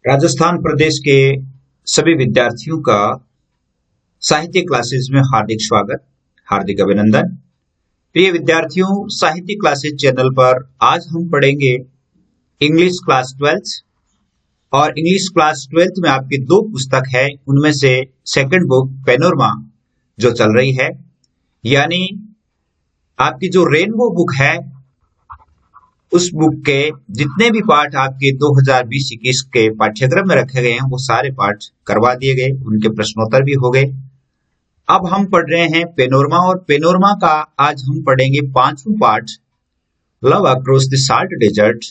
राजस्थान प्रदेश के सभी विद्यार्थियों का साहित्य क्लासेस में हार्दिक स्वागत, हार्दिक अभिनंदन। प्रिय विद्यार्थियों, साहित्य क्लासेस चैनल पर आज हम पढ़ेंगे इंग्लिश क्लास 12 और इंग्लिश क्लास 12 में आपकी दो पुस्तक है। उनमें से सेकंड बुक पेनोरमा जो चल रही है, यानी आपकी जो रेनबो बुक है उस बुक के जितने भी पाठ आपके 2020-21 के पाठ्यक्रम में रखे गए हैं वो सारे पाठ करवा दिए गए, उनके प्रश्नोत्तर भी हो गए। अब हम पढ़ रहे हैं पेनोरमा, और पेनोरमा का आज हम पढ़ेंगे पांचवा पाठ, love across the salt desert,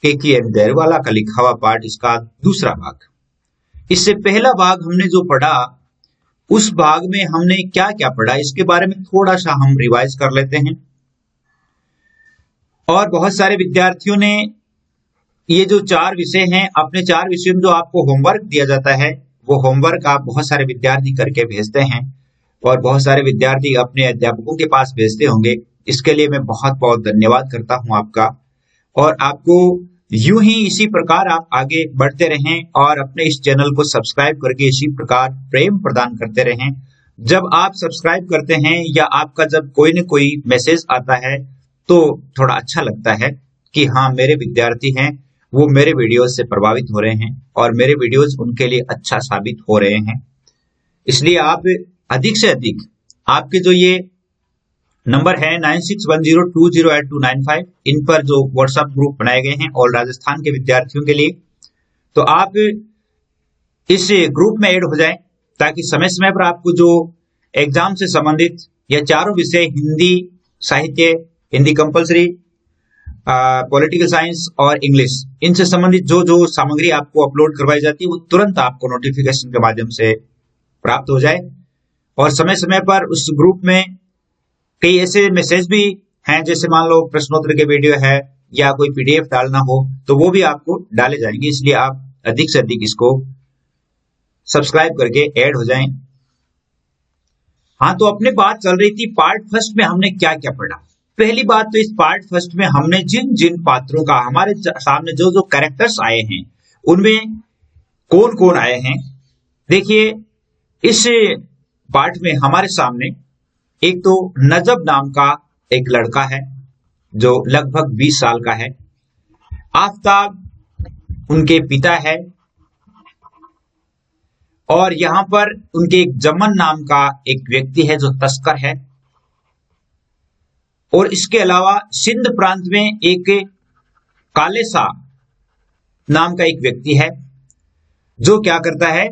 Keki N. Daruwalla का लिखा हुआ पाठ, इसका दूसरा भाग। इससे पहला भाग हमने जो पढ़ा, उस भाग में हमने क्या क्या पढ़ा इसके बारे में थोड़ा सा हम रिवाइज कर लेते हैं। और बहुत सारे विद्यार्थियों ने ये जो 4 विषय हैं, अपने 4 विषयों में जो आपको होमवर्क दिया जाता है वो होमवर्क आप बहुत सारे विद्यार्थी करके भेजते हैं और बहुत सारे विद्यार्थी अपने अध्यापकों के पास भेजते होंगे। इसके लिए मैं बहुत बहुत धन्यवाद करता हूं आपका, और आपको यूं ही इसी प्रकार आप आगे बढ़ते रहें और अपने इस चैनल को सब्सक्राइब करके इसी प्रकार प्रेम प्रदान करते रहें। जब आप सब्सक्राइब करते हैं या आपका जब कोई न कोई मैसेज आता है तो थोड़ा अच्छा लगता है कि हाँ, मेरे विद्यार्थी हैं वो मेरे वीडियोस से प्रभावित हो रहे हैं और मेरे वीडियोस उनके लिए अच्छा साबित हो रहे हैं। इसलिए आप अधिक से अधिक आपके जो ये नंबर है 9610208295, इन पर जो व्हाट्सएप ग्रुप बनाए गए हैं ऑल राजस्थान के विद्यार्थियों के लिए, तो आप इस ग्रुप में ऐड हो जाएं ताकि समय समय पर आपको जो एग्जाम से संबंधित या चारों विषय हिंदी साहित्य, हिंदी कंपलसरी, पॉलिटिकल साइंस और इंग्लिश, इनसे संबंधित जो जो सामग्री आपको अपलोड करवाई जाती है वो तुरंत आपको नोटिफिकेशन के माध्यम से प्राप्त हो जाए। और समय समय पर उस ग्रुप में कई ऐसे मैसेज भी हैं, जैसे मान लो प्रश्नोत्तर के वीडियो है या कोई पीडीएफ डालना हो तो वो भी आपको डाले जाएंगे। इसलिए आप अधिक से अधिक इसको सब्सक्राइब करके ऐड हो जाएं। हाँ, तो अपने बात चल रही थी पार्ट फर्स्ट में हमने क्या क्या पढ़ा। पहली बात तो इस पार्ट फर्स्ट में हमने जिन जिन पात्रों का हमारे सामने जो जो कैरेक्टर्स आए हैं उनमें कौन कौन आए हैं। देखिए, इस पार्ट में हमारे सामने एक तो नजब नाम का एक लड़का है जो लगभग 20 साल का है। आफताब उनके पिता है, और यहां पर उनके एक जमन नाम का एक व्यक्ति है जो तस्कर है। और इसके अलावा सिंध प्रांत में एक कालेसा नाम का एक व्यक्ति है जो क्या करता है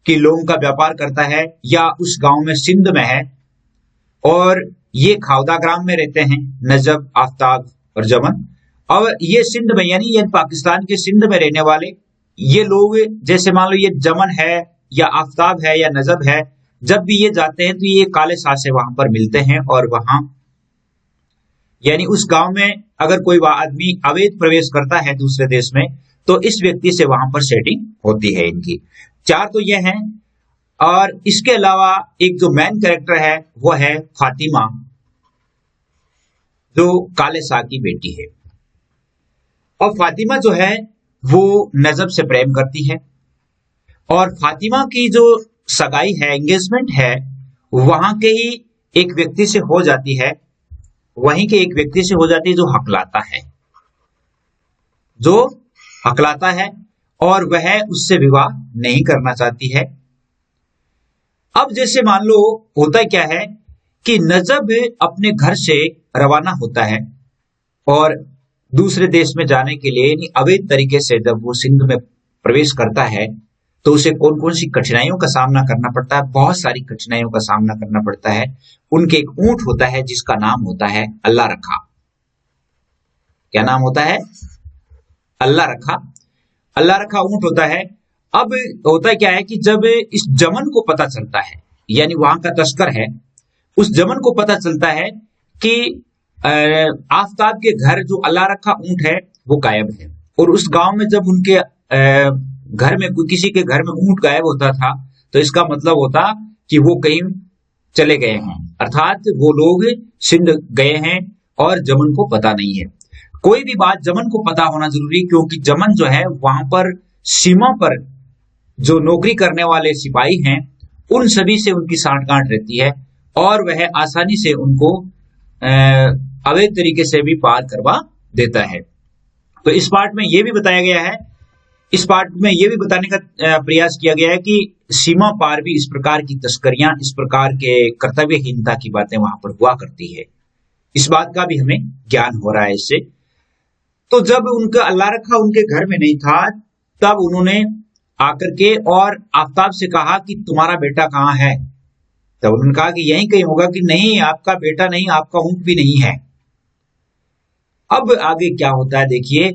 कि लोगों का व्यापार करता है, या उस गांव में सिंध में है, और ये खावदा ग्राम में रहते हैं नजब, आफताब और जमन। और ये सिंध में यानी ये पाकिस्तान के सिंध में रहने वाले ये लोग, जैसे मान लो ये जमन है या आफताब है या नजब है, जब भी ये जाते हैं तो ये कालेसा से वहां पर मिलते हैं, और वहां यानी उस गांव में अगर कोई आदमी अवैध प्रवेश करता है दूसरे देश में तो इस व्यक्ति से वहां पर सेटिंग होती है इनकी। 4 तो ये हैं, और इसके अलावा एक जो मेन कैरेक्टर है वो है फातिमा, जो कालेसा की बेटी है। और फातिमा जो है वो नजब से प्रेम करती है, और फातिमा की जो सगाई है, एंगेजमेंट है, वहां के ही एक व्यक्ति से हो जाती है, वहीं के एक व्यक्ति से हो जाती है जो हकलाता है, और वह उससे विवाह नहीं करना चाहती है। अब जैसे मान लो होता क्या है कि नजब अपने घर से रवाना होता है और दूसरे देश में जाने के लिए यानी अवैध तरीके से जब वो सिंध में प्रवेश करता है तो उसे कौन कौन सी कठिनाइयों का सामना करना पड़ता है। बहुत सारी कठिनाइयों का सामना करना पड़ता है। उनके एक ऊंट होता है जिसका नाम होता है अल्लाह रखा। क्या नाम होता है? अल्लाह रखा। अल्लाह रखा ऊंट होता है। अब होता क्या है कि जब इस जमन को पता चलता है, यानी वहां का तस्कर है, उस जमन को पता चलता है कि आफताब के घर जो अल्लाह रखा ऊंट है वो गायब है, और उस गांव में जब उनके घर में किसी के घर में ऊंट गायब होता था तो इसका मतलब होता कि वो कहीं चले गए हैं, अर्थात वो लोग सिंध गए हैं और जमन को पता नहीं है। कोई भी बात जमन को पता होना जरूरी, क्योंकि जमन जो है वहां पर सीमा पर जो नौकरी करने वाले सिपाही हैं उन सभी से उनकी सांठगांठ रहती है और वह आसानी से उनको अवैध तरीके से भी पार करवा देता है। तो इस पार्ट में यह भी बताया गया है, इस पार्ट में यह भी बताने का प्रयास किया गया है कि सीमा पार भी इस प्रकार की तस्करियां, इस प्रकार के कर्तव्यहीनता की बातें वहां पर हुआ करती है। इस बात का भी हमें ज्ञान हो रहा है इससे। तो जब उनका अल्लाह रखा उनके घर में नहीं था, तब उन्होंने आकर के और आफताब से कहा कि तुम्हारा बेटा कहाँ है? तब उन्होंने कहा कि यहीं कहीं होगा। कि नहीं, आपका बेटा नहीं, आपका ऊंट भी नहीं है। अब आगे क्या होता है देखिए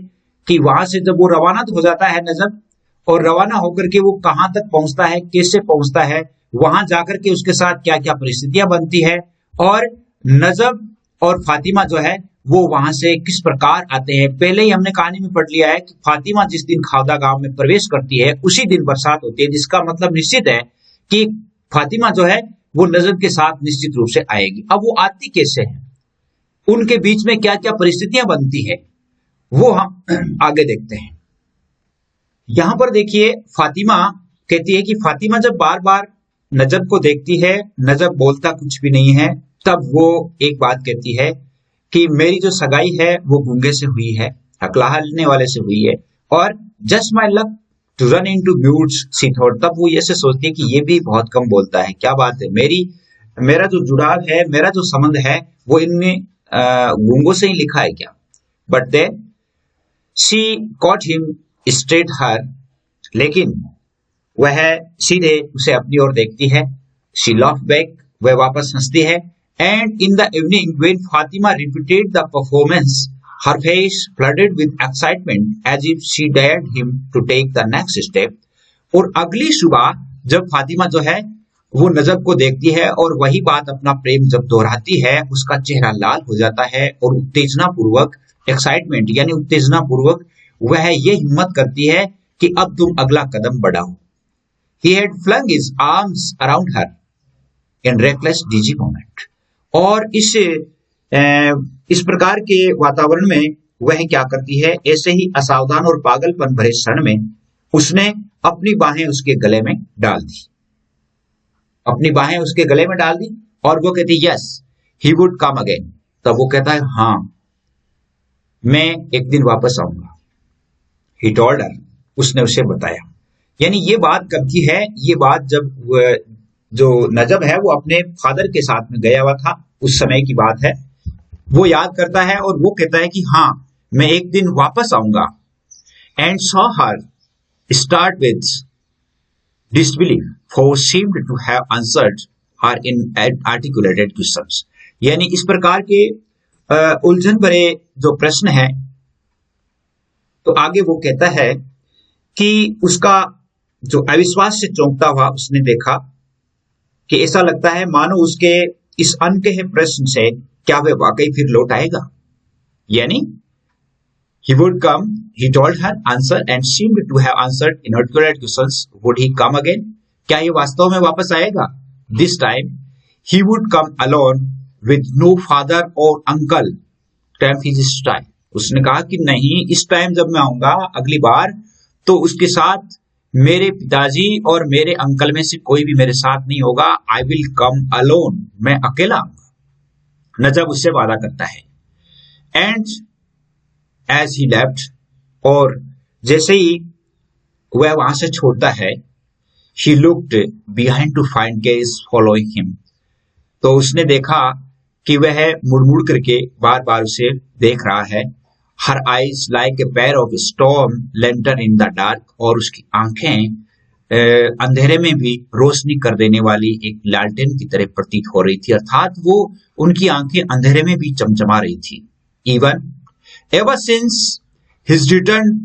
कि वहां से जब वो रवाना हो जाता है नजब, और रवाना होकर के वो कहां तक पहुंचता है, कैसे पहुंचता है, वहां जाकर के उसके साथ क्या क्या परिस्थितियां बनती है, और नजब और फातिमा जो है वो वहां से किस प्रकार आते हैं। पहले ही हमने कहानी में पढ़ लिया है कि फातिमा जिस दिन खावदा गांव में प्रवेश करती है उसी दिन बरसात होती है, जिसका मतलब निश्चित है कि फातिमा जो है वो नजब के साथ निश्चित रूप से आएगी। अब वो आती कैसे है, उनके बीच में क्या क्या परिस्थितियां बनती है, वो हम आगे देखते हैं। यहां पर देखिए फातिमा कहती है कि फातिमा जब बार बार नजब को देखती है, नजब बोलता कुछ भी नहीं है, तब वो एक बात कहती है कि मेरी जो सगाई है वो गूंगे से हुई है, हकलाहलने वाले से हुई है, और just my luck to run into mutes she thought. तब वो ये से सोचती है कि ये भी बहुत कम बोलता है, क्या बात है, मेरा जो जुड़ाव है, मेरा जो संबंध है वो इनमें गूंगों से ही लिखा है क्या। But then she caught him straight her, लेकिन वह सीधे उसे अपनी ओर देखती है। शी लॉफ बैक, वह वापस हंसती है। And in the evening, when Fatima repeated the performance, her face flooded with excitement as if she dared him to take the next step. और अगली सुबह जब फातिमा जो है वो नजब को देखती है और वही बात अपना प्रेम जब दोहराती है, उसका चेहरा लाल हो जाता है और उत्तेजना पूर्वक, एक्साइटमेंट यानी उत्तेजना पूर्वक वह ये हिम्मत करती है कि अब तुम अगला कदम बढ़ाओ। He had flung his arms around her in reckless dizzy moment. और इस प्रकार के वातावरण में वह क्या करती है, ऐसे ही असावधान और पागलपन भरे क्षण में उसने अपनी बाहें उसके गले में डाल दी, अपनी बाहें उसके गले में डाल दी और वो कहती yes he would come again. तब वो कहता है हाँ मैं एक दिन वापस आऊंगा। ही टोल्ड हर, उसने उसे बताया। यानी ये बात कब की है, ये बात जब जो नजब है वो अपने फादर के साथ में गया हुआ था, उस समय की बात है। वो याद करता है और वो कहता है कि हाँ मैं एक दिन वापस आऊंगा। And saw her start with disbelief for seemed to have answered her inarticulated questions. यानी इस प्रकार के उलझन भरे जो प्रश्न है, तो आगे वो कहता है कि उसका जो अविश्वास से चौंकता हुआ उसने देखा कि ऐसा लगता है मानो उसके इस अनकहे प्रश्न से क्या वह वाकई फिर लौट आएगा। यानी he would come, he told her answer and seemed to have answered inarticulate questions. Would he come again? क्या ये वास्तव में वापस आएगा? This time he would come alone with no father or uncle to have his style. उसने कहा कि नहीं, इस टाइम जब मैं आऊंगा अगली बार तो उसके साथ मेरे पिताजी और मेरे अंकल में से कोई भी मेरे साथ नहीं होगा। आई विल कम अलोन, मैं अकेला आऊंगा। नजब उससे वादा करता है। एंड एज ही लेफ्ट, और जैसे ही वह वहां से छोड़ता है, he looked behind to find gaze following him. तो उसने देखा कि वह मुड़ मुड़ करके बार बार उसे देख रहा है। Her eyes like a pair of storm lantern in the dark, और उसकी आंखें अंधेरे में भी रोशनी कर देने वाली एक लालटेन की तरह प्रतीत हो रही थी। अर्थात वो उनकी आंखें अंधेरे में भी चमचमा रही थी। Even ever since his return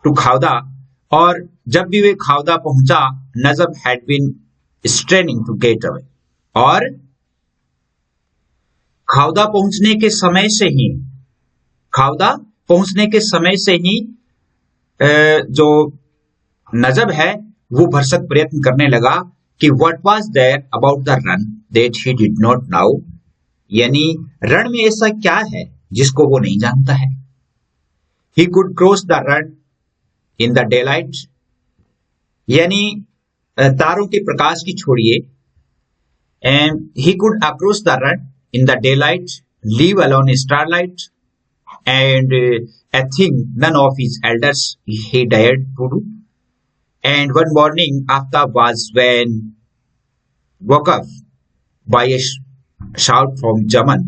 to Khavda, और जब भी वे खावदा पहुंचा, Najab had been straining to get away, और खावदा पहुंचने के समय से ही, खावदा पहुंचने के समय से ही जो नजब है वो भरसक प्रयत्न करने लगा कि what was there about the Rann that he did not know. यानी रण में ऐसा क्या है जिसको वो नहीं जानता है। He could cross the Rann in the daylight, यानी तारों के प्रकाश की छोड़िए। And he could cross the run in the daylight, leave alone in starlight, and a thing none of his elders he dared to do. And one morning, Aftab was when woke up by a shout from Jaman.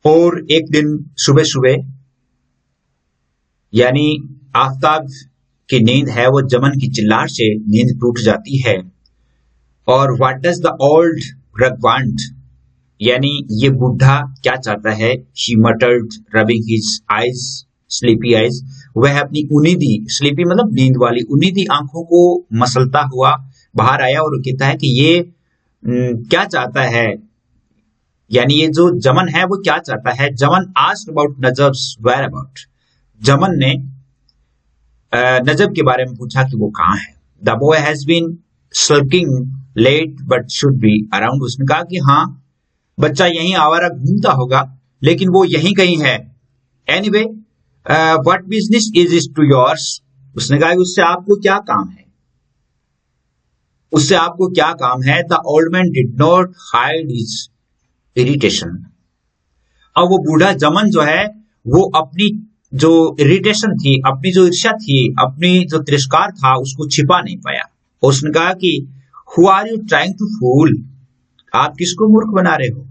और एक दिन सुबह सुबह, यानी आफ्ताब की नींद है वो जमन की चिल्लाहट से नींद टूट जाती है। और व्हाट डज द ओल्ड रग वांट, यानी ये बूढ़ा क्या चाहता है। She मटर्ड rubbing his eyes sleepy eyes, वह अपनी उनीदी, स्लीपी मतलब नींद वाली, उनीदी आंखों को मसलता हुआ बाहर आया और कहता है कि ये क्या चाहता है, यानी ये जो जमन है वो क्या चाहता है। जमन आस्क्ड अबाउट नजब्स वेयर अबाउट, जमन ने नजब के बारे में पूछा कि वो कहाँ है। The boy has been slacking late but should be around, उसने कहा कि हाँ बच्चा यहीं आवारा घूमता होगा लेकिन वो यहीं कहीं है। Anyway what business is it to yours, उसने कहा कि उससे आपको क्या काम है, उससे आपको क्या काम है। The old man did not hide his irritation, अब वो बूढ़ा जमन जो है वो अपनी जो इरिटेशन थी, अपनी जो ईर्ष्या थी, अपनी जो तिरस्कार था उसको छिपा नहीं पाया। और उसने कहा कि Who are you trying to fool? आप किसको मूर्ख बना रहे हो?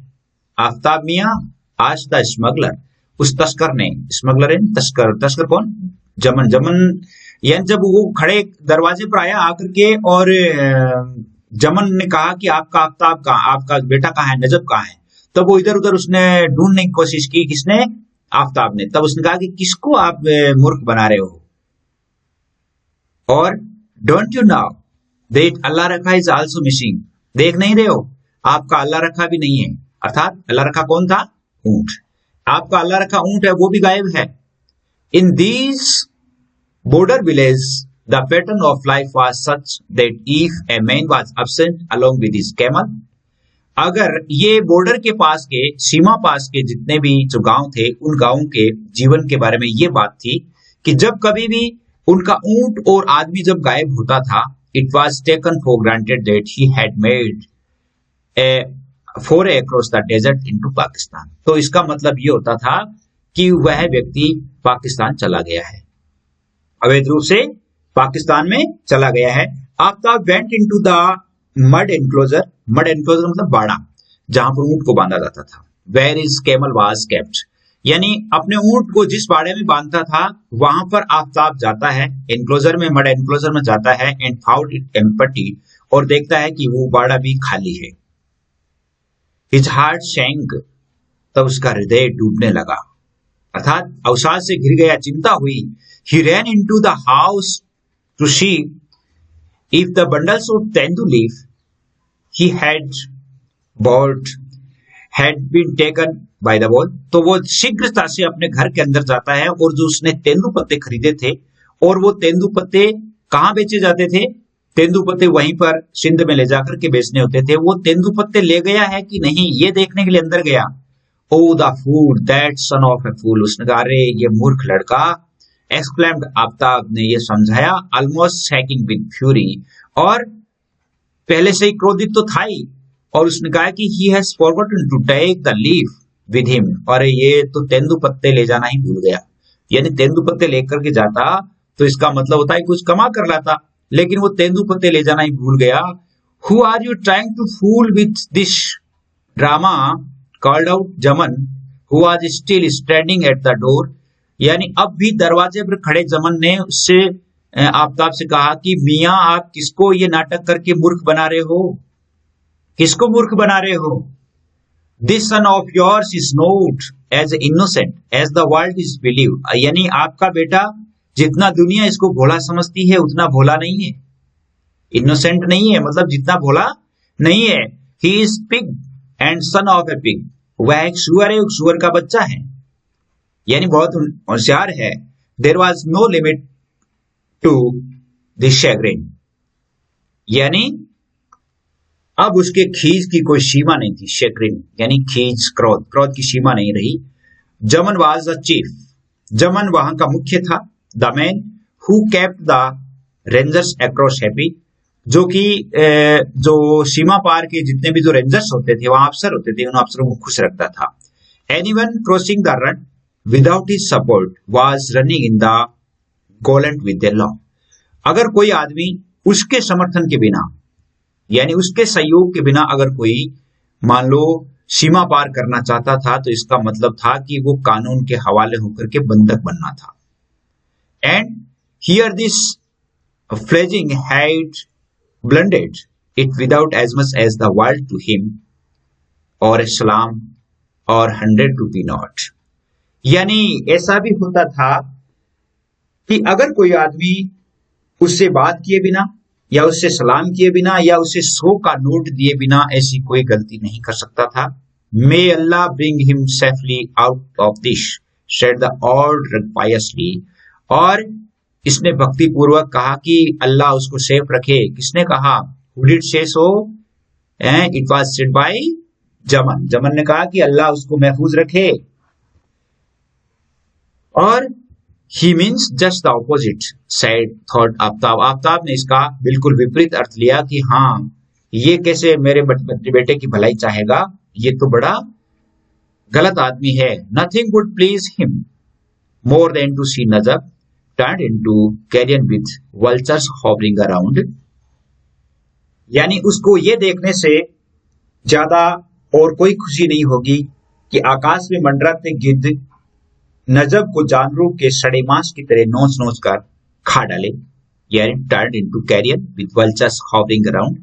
आफ्ताब मियां, आज द स्मगलर, उस तस्कर ने, स्मगलर है तस्कर, तस्कर कौन? जमन। जमन यानी जब वो खड़े दरवाजे पर आया आकर के और जमन ने कहा कि आपका आफ्ताब कहाँ, आपका बेटा कहाँ है, नजब कहाँ है, तब वो इधर उधर उसने ढूंढने की कोशिश की। किसने? आफ्ताब ने। तब उसने कहा कि किसको आप मूर्ख बना रहे हो? और डोंट यू नाउ दैट अल्लाह रखा इज आल्सो मिसिंग, देख नहीं रहे हो आपका अल्लाह रखा भी नहीं है। अर्थात अल्लाह रखा कौन था? ऊंट। आपका अल्लाह रखा ऊंट है वो भी गायब है। In these border villages, the pattern of life was such that if a man was absent along with his camel, अगर ये बॉर्डर के पास के, सीमा पास के जितने भी जो गांव थे, उन गांवों के जीवन के बारे में ये बात थी कि जब कभी भी उनका ऊंट और आदमी जब गायब होता था, it was taken for granted that he had made a foray across the desert into Pakistan. तो इसका मतलब ये होता था कि वह व्यक्ति पाकिस्तान चला गया है, अवैध रूप से पाकिस्तान में चला गया है। Aftab went into the mud enclosure, mud enclosure मतलब बाड़ा, जहां पर ऊंट को बांधा जाता था। Where is camel was kept, यानी अपने ऊंट को जिस बाड़े में बांधता था वहां पर आफ्ताब जाता है, एनक्लोजर में, मड एनक्लोजर में जाता है। एंड फाउंड इट एम्प्टी, और देखता है कि वो बाड़ा भी खाली है। हिज हार्ट शैंक, तब उसका हृदय डूबने लगा, अर्थात अवसाद से घिर गया, चिंता हुई। He ran into the house to see if the bundles of tendu leaf he had bought had been taken by the ball. तो वो शीघ्रता से अपने घर के अंदर जाता है और जो उसने तेंदु पत्ते खरीदे थे, और वो तेंदु पत्ते कहाँ बेचे जाते थे? तेंदु पत्ते वहीं पर सिंध में ले जाकर के बेचने होते थे। वो तेंदु पत्ते ले गया है कि नहीं ये देखने के लिए अंदर गया। Oh the fool, that son of a fool, उसने कहा अरे ये मूर्ख लड़का, एक्सक्लेम्ड आफ्ताब ने ये समझाया, ऑलमोस्ट शैकिंग विद फ्यूरी, और पहले से ही क्रोधित तो था ही, और उसने कहा कि he has forgotten to take the leaf with him, और ये तो तेंदु पत्ते ले जाना ही भूल गया। यानी तेंदु पत्ते लेकर के जाता तो इसका मतलब होता है कुछ कमा कर लाता, लेकिन वो तेंदु पत्ते ले जाना ही भूल गया। Who are you trying to fool with this drama, called out Zaman who was still standing at the door, यानी अब भी दरवाजे पर खड़े जमन ने उससे आफ्ताब से कहा कि मियां आप किसको ये नाटक करके मूर्ख बना रहे हो, किसको मूर्ख बना रहे हो? This son of yours is not as innocent as the world is believe, यानी आपका बेटा जितना दुनिया इसको भोला समझती है उतना भोला नहीं है, इनोसेंट नहीं है, मतलब जितना भोला नहीं है। He is pig and son of A pig, वह एक सुअर है, एक सुअर का बच्चा है, यानी बहुत होशियार है। There was no limit to this chagrin, यानी अब उसके खीज की कोई सीमा नहीं थी। शैग्रिन यानी खीज, क्रोध, क्रोध की सीमा नहीं रही। जमन वाज द चीफ, जमन वहां का मुख्य था। The man who kept the rangers across happy, जो कि जो सीमा पार के जितने भी जो रेंजर्स होते थे, वहां अफसर होते थे, उन अफसरों को खुश रखता था। Anyone crossing the Rann without his support was running in the gallant with the law. अगर कोई आदमी उसके समर्थन के बिना, यानी उसके सहयोग के बिना अगर कोई मान लो सीमा पार करना चाहता था, तो इसका मतलब था कि वो कानून के हवाले होकर के बंधक बनना था। And here this fledging had blended it without as much as the world to him or a salam or 100 rupee note। यानी ऐसा भी होता था कि अगर कोई आदमी उससे बात किए बिना या उससे सलाम किए बिना या उसे 100 का नोट दिए बिना ऐसी कोई गलती नहीं कर सकता था। May Allah bring him safely out of this, said the old rug piously। और इसने भक्ति पूर्वक कहा कि अल्लाह उसको सेफ रखे। किसने कहा? Who did say so? It was said by जमन। जमन ने कहा कि अल्लाह उसको महफूज रखे। और he means just the opposite, said thought Aftab. Aftab ने इसका बिल्कुल विपरीत अर्थ लिया कि हाँ, ये कैसे मेरे बेटे की भलाई चाहेगा, ये तो बड़ा गलत आदमी है। Nothing would please him more than to see Najab turned into carrion with vultures hovering around। यानी उसको ये देखने से ज्यादा और कोई खुशी नहीं होगी कि आकाश में मंडराते गिद्ध नजब को जानवरों के सड़े मांस की तरह नोच नोच कर खा डाले। यानी turn into carrion with vultures hovering around।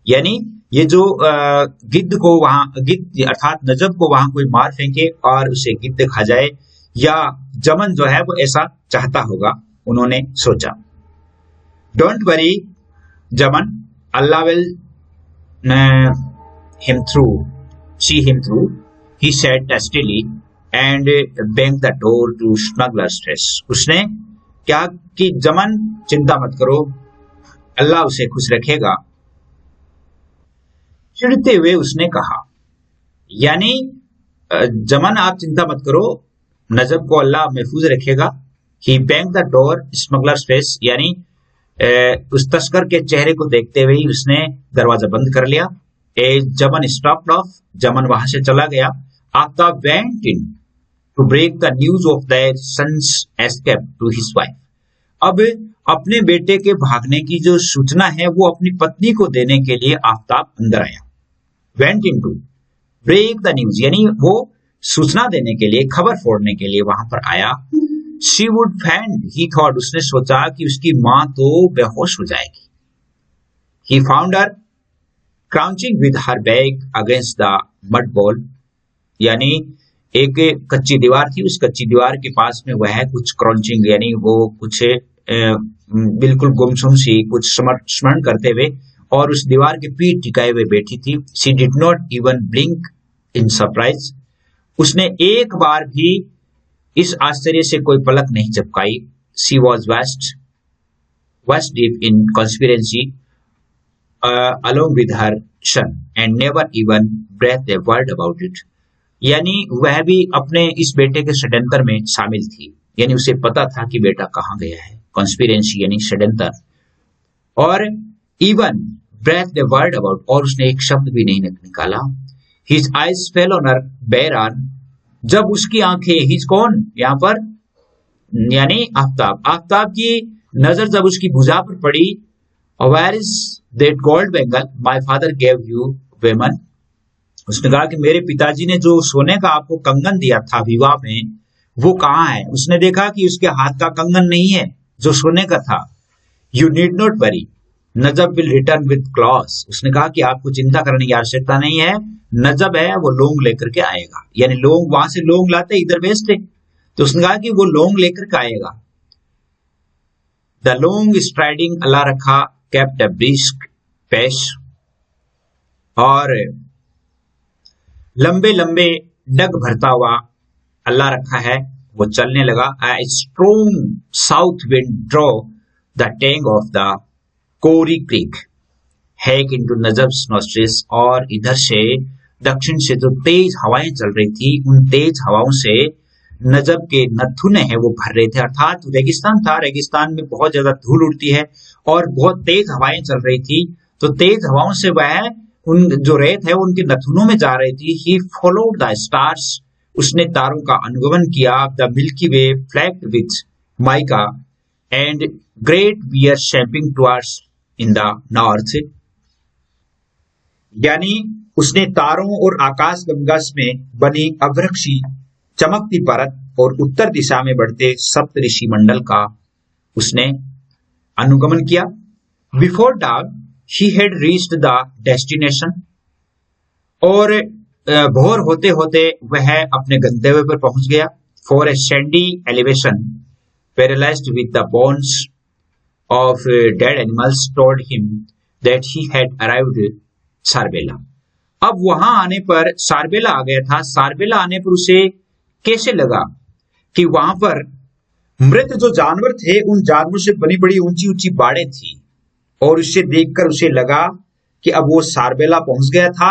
यानी ये जो गिद्ध को वहां, गिद्ध अर्थात नजब को वहां कोई मार फेंके और उसे गिद्ध खा जाए, या जमन जो है वो ऐसा चाहता होगा, उन्होंने सोचा। Don't worry Zaman, Allah will him through, see him through, he said testily and bang the door to smuggler's dress. उसने क्या कि जमन चिंता मत करो, अल्लाह उसे खुश रखेगा। चिढ़ते हुए उसने कहा, यानी जमन आप चिंता मत करो, नजब को अल्लाह महफूज रखेगा। He bang the door smuggler's face, यानी उस तस्कर के चेहरे को देखते हुए ही उसने दरवाजा बंद कर लिया। ए जमन स्टॉप्ड ऑफ, जमन वहां से चला गया। Aftab went in to break the news of their son's escape to his wife. अब अपने बेटे के भागने की जो सूचना है वो अपनी पत्नी को देने के लिए आफ्ताब अंदर आया। Went in to break the news, यानी वो सूचना देने के लिए, खबर फोड़ने के लिए वहां पर आया। She would faint, he thought, उसने सोचा कि उसकी मां तो बेहोश हो जाएगी। He found her crouching with her back against the mud wall, यानी एक कच्ची दीवार थी, उस कच्ची दीवार के पास में वह कुछ क्रॉचिंग, यानी वो कुछ बिल्कुल गुमसुम सी कुछ स्मरण करते हुए और उस दीवार के पीठ टिकाए हुए बैठी थी। She did not even blink in surprise, उसने एक बार भी इस आश्चर्य से कोई पलक नहीं झपकाई। She was waist deep in conspiracy along with her son and never even breath a word about it, यानी वह भी अपने इस बेटे के षड्यंत्र में शामिल थी, यानी उसे पता था कि बेटा कहाँ गया है। कॉन्स्पिरेंसी यानी षड्यंत्र। और even breath a word about, और उसने एक शब्द भी नहीं निकाला। His eyes fell on her bare arm, जब उसकी आंखें, हिज कौन यहाँ पर, यानी आफ्ताब, आफ्ताब की नजर जब उसकी भुजा पर पड़ी, where is that gold bangle my father gave you woman, उसने कहा कि मेरे पिताजी ने जो सोने का आपको कंगन दिया था विवाह में, वो कहाँ है। उसने देखा कि उसके हाथ का कंगन नहीं है जो सोने का था। You need not worry, Najab will return with clothes, उसने कहा कि आपको चिंता करने की आवश्यकता नहीं है, नजब है वो लोंग लेकर के आएगा, यानी लोग वहां से लोंग लाते इधर बेचते, तो उसने कहा कि वो लोंग लेकर के आएगा। द लोंग स्ट्राइडिंग, अल्लाह रखा, केप्ट अ ब्रिस्क पेस, और लंबे लंबे डग भरता हुआ अल्लाह रखा है, वो चलने लगा। A strong south wind draw the tang of the Kori creek hack into Najab's nostrils, और इधर से दक्षिण से जो तेज हवाएं चल रही थी, उन तेज हवाओं से नजब के नथुने हैं वो भर रहे थे। अर्थात रेगिस्तान था, रेगिस्तान में बहुत ज्यादा धूल उड़ती है और बहुत तेज हवाएं चल रही थी, तो तेज हवाओं से वह उन जो रेत है उनके नथुनों में जा रही थी। ही फॉलोड द स्टार्स, उसने तारों का अनुगमन किया। The Milky Way flecked with mica and Great Bear shaping towards in the north, यानी उसने तारों और आकाश गंगा में बनी अभ्रक्षी चमकती परत और उत्तर दिशा में बढ़ते सप्तऋषि मंडल का उसने अनुगमन किया। Before dark he had reached the destination, और भोर होते होते वह अपने गंतव्य पर पहुंच गया। For a sandy elevation paralysed with the bones of dead animals told him that he had arrived Sarbela. अब वहां आने पर सारबेला आ गया था। सारबेला आने पर उसे कैसे लगा कि वहां पर मृत जो जानवर थे उन जानवरों से बनी बड़ी ऊंची ऊंची बाड़ें थी, और उससे देखकर उसे लगा कि अब वो सारबेला पहुंच गया था।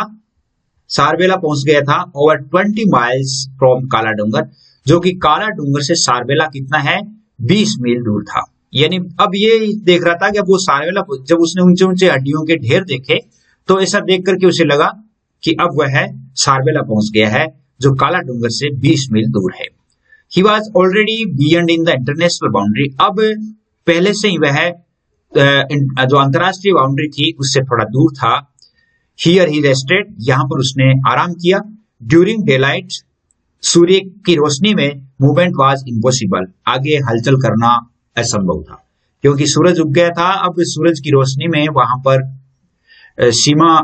सारबेला पहुंच गया था ओवर 20 माइल्स फ्रॉम काला डूंगर, जो कि काला डूंगर से सारबेला कितना है, 20 मील दूर था। यानी अब ये देख रहा था कि अब वो सारबेला, जब उसने ऊंचे ऊंचे हड्डियों के ढेर देखे तो ऐसा देख करके उसे लगा कि अब वह सारबेला पहुंच गया है, जो काला डूंगर से 20 मील दूर है। He was already beyond in the international boundary, अब पहले से ही वह जो अंतरराष्ट्रीय बाउंड्री थी उससे थोड़ा दूर था। हियर ही रेस्टेड, यहां पर उसने आराम किया। ड्यूरिंग डे लाइट, सूर्य की रोशनी में मूवमेंट वाज इम्पॉसिबल, आगे हलचल करना असंभव था क्योंकि सूरज उग गया था। अब सूरज की रोशनी में वहां पर सीमा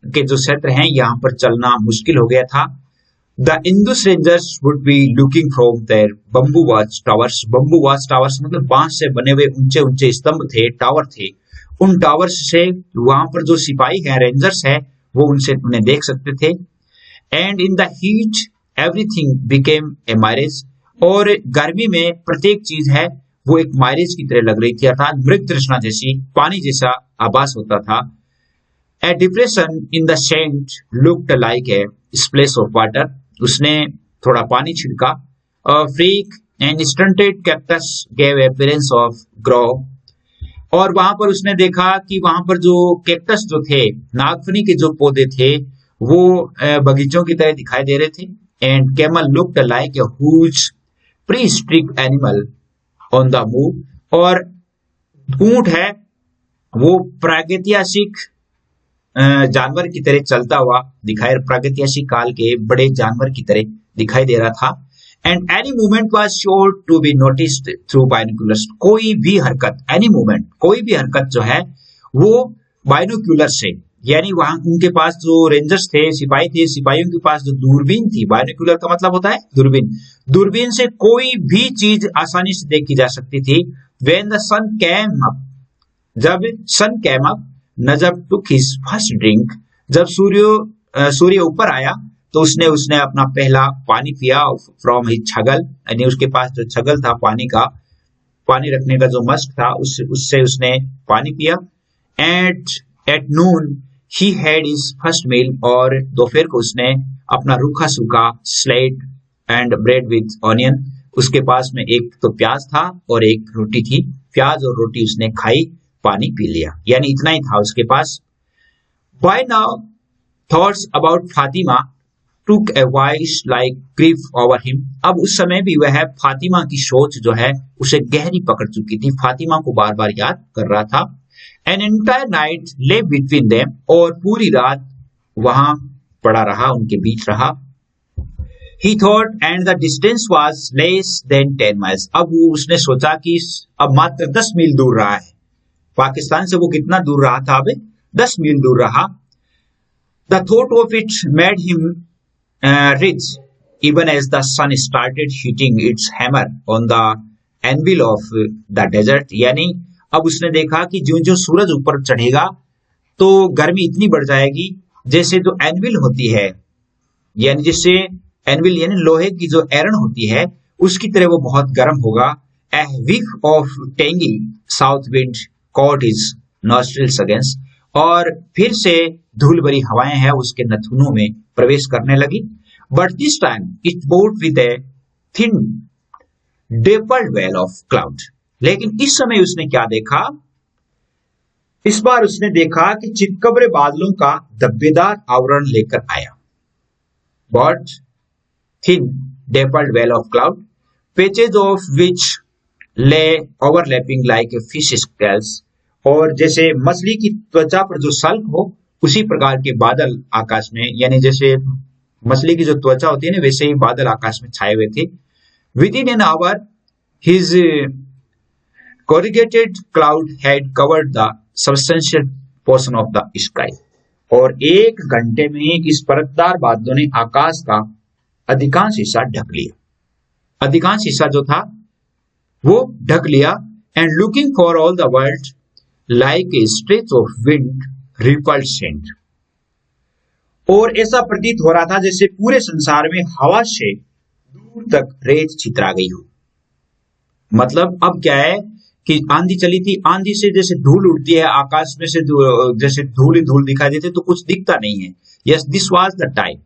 के जो क्षेत्र हैं यहां पर चलना मुश्किल हो गया था। The Indus rangers would be looking from their bamboo watch towers, bamboo watch towers मतलब बांस से बने हुए ऊंचे ऊंचे स्तंभ थे, टावर थे, उन टावर्स से वहां पर जो सिपाही हैं, रेंजर्स हैं, वो उनसे उन्हें देख सकते थे। And in the heat everything became a mirage, और गर्मी में प्रत्येक चीज है वो एक मायरेज की तरह लग रही थी, अर्थात मृग तृष्णा जैसी, पानी जैसा आभास होता था। A depression in the sand looked like a splash of water, उसने थोड़ा पानी छिड़का। Freak and stunted cactus gave appearance of grove, और वहां पर उसने देखा कि वहां पर जो कैक्टस जो थे, नागफनी के जो पौधे थे, वो बगीचों की तरह दिखाई दे रहे थे। And camel looked like a huge prehistoric animal on the move, और ऊंट है वो प्रागैतिहासिक जानवर की तरह चलता हुआ दिखाई, प्रागैतिहासिक काल के बड़े जानवर की तरह दिखाई दे रहा था। And any movement was sure to be noticed through binoculars, कोई भी हरकत, एनी मूवमेंट, कोई भी हरकत जो है वो बाइनोक्यूलर से, यानी वहां उनके पास जो रेंजर्स थे, सिपाही थे, सिपाहियों के पास जो दूरबीन थी, बाइनोक्यूलर का मतलब होता है दूरबीन, दूरबीन से कोई भी चीज आसानी से देखी जा सकती थी। When the sun came up, जब sun came up, Najab took his first drink, जब सूर्य ऊपर आया तो उसने अपना पहला पानी पिया फ्रॉम हिज छगल, यानी उसके पास जो छगल था पानी रखने का जो मस्क था उससे उसने पानी पिया। At noon he had his first meal, और दोपहर को उसने अपना रूखा सूखा स्लेट एंड ब्रेड विद ऑनियन, उसके पास में एक तो प्याज था और एक रोटी थी, प्याज और रोटी उसने खाई, पानी पी लिया, यानी इतना ही था उसके पास। By now thoughts about Fatima took a vice like grief over him, अब उस समय भी वह फातिमा की सोच जो है उसे गहरी पकड़ चुकी थी, फातिमा को बार बार याद कर रहा था। एन एंटायर नाइट ले बिटवीन देम, और पूरी रात वहां पड़ा रहा, उनके बीच रहा। He thought and the distance was less than 10 miles, अब उसने सोचा कि अब मात्र 10 मील दूर रहा है, पाकिस्तान से वो कितना दूर रहा था, अब 10 मील दूर रहा। The thought of it made him rich even as the sun started hitting its hammer on the anvil of the desert, यानी अब उसने देखा कि ज्यों ज्यों सूरज ऊपर चढ़ेगा तो गर्मी इतनी बढ़ जाएगी जैसे जो एनविल होती है, यानी जिससे एनविल यानी लोहे की जो एरण होती है उसकी तरह वो बहुत गर्म होगा। A whiff of tangy south wind caught his nostrils against, और फिर से धूल भरी हवाएं हैं उसके नथुनों में प्रवेश करने लगी। But this time it brought with a thin dappled veil of cloud. लेकिन इस समय उसने क्या देखा? इस बार उसने देखा कि चितकबरे बादलों का धब्बेदार आवरण लेकर आया। But thin dappled veil of cloud, patches of which lay overlapping like a fish scales, और जैसे मछली की त्वचा पर जो सल्क हो उसी प्रकार के बादल आकाश में, यानी जैसे मछली की जो त्वचा होती है ना वैसे ही बादल आकाश में छाए हुए थे। Within an hour, his corrugated cloud had covered the substantial portion of the sky. और एक घंटे में इस परतदार बादलों ने आकाश का अधिकांश हिस्सा ढक लिया। अधिकांश हिस्सा जो था वो ढक लिया। And looking for all the world like a stretch of wind rippled send, और ऐसा प्रतीत हो रहा था जैसे पूरे संसार में हवा से दूर तक रेत छितरा गई हो। मतलब अब क्या है कि आंधी चली थी, आंधी से जैसे धूल उड़ती है आकाश में से, जैसे धूल ही धूल दिखाई देती तो कुछ दिखता नहीं है। Yes, this was the time.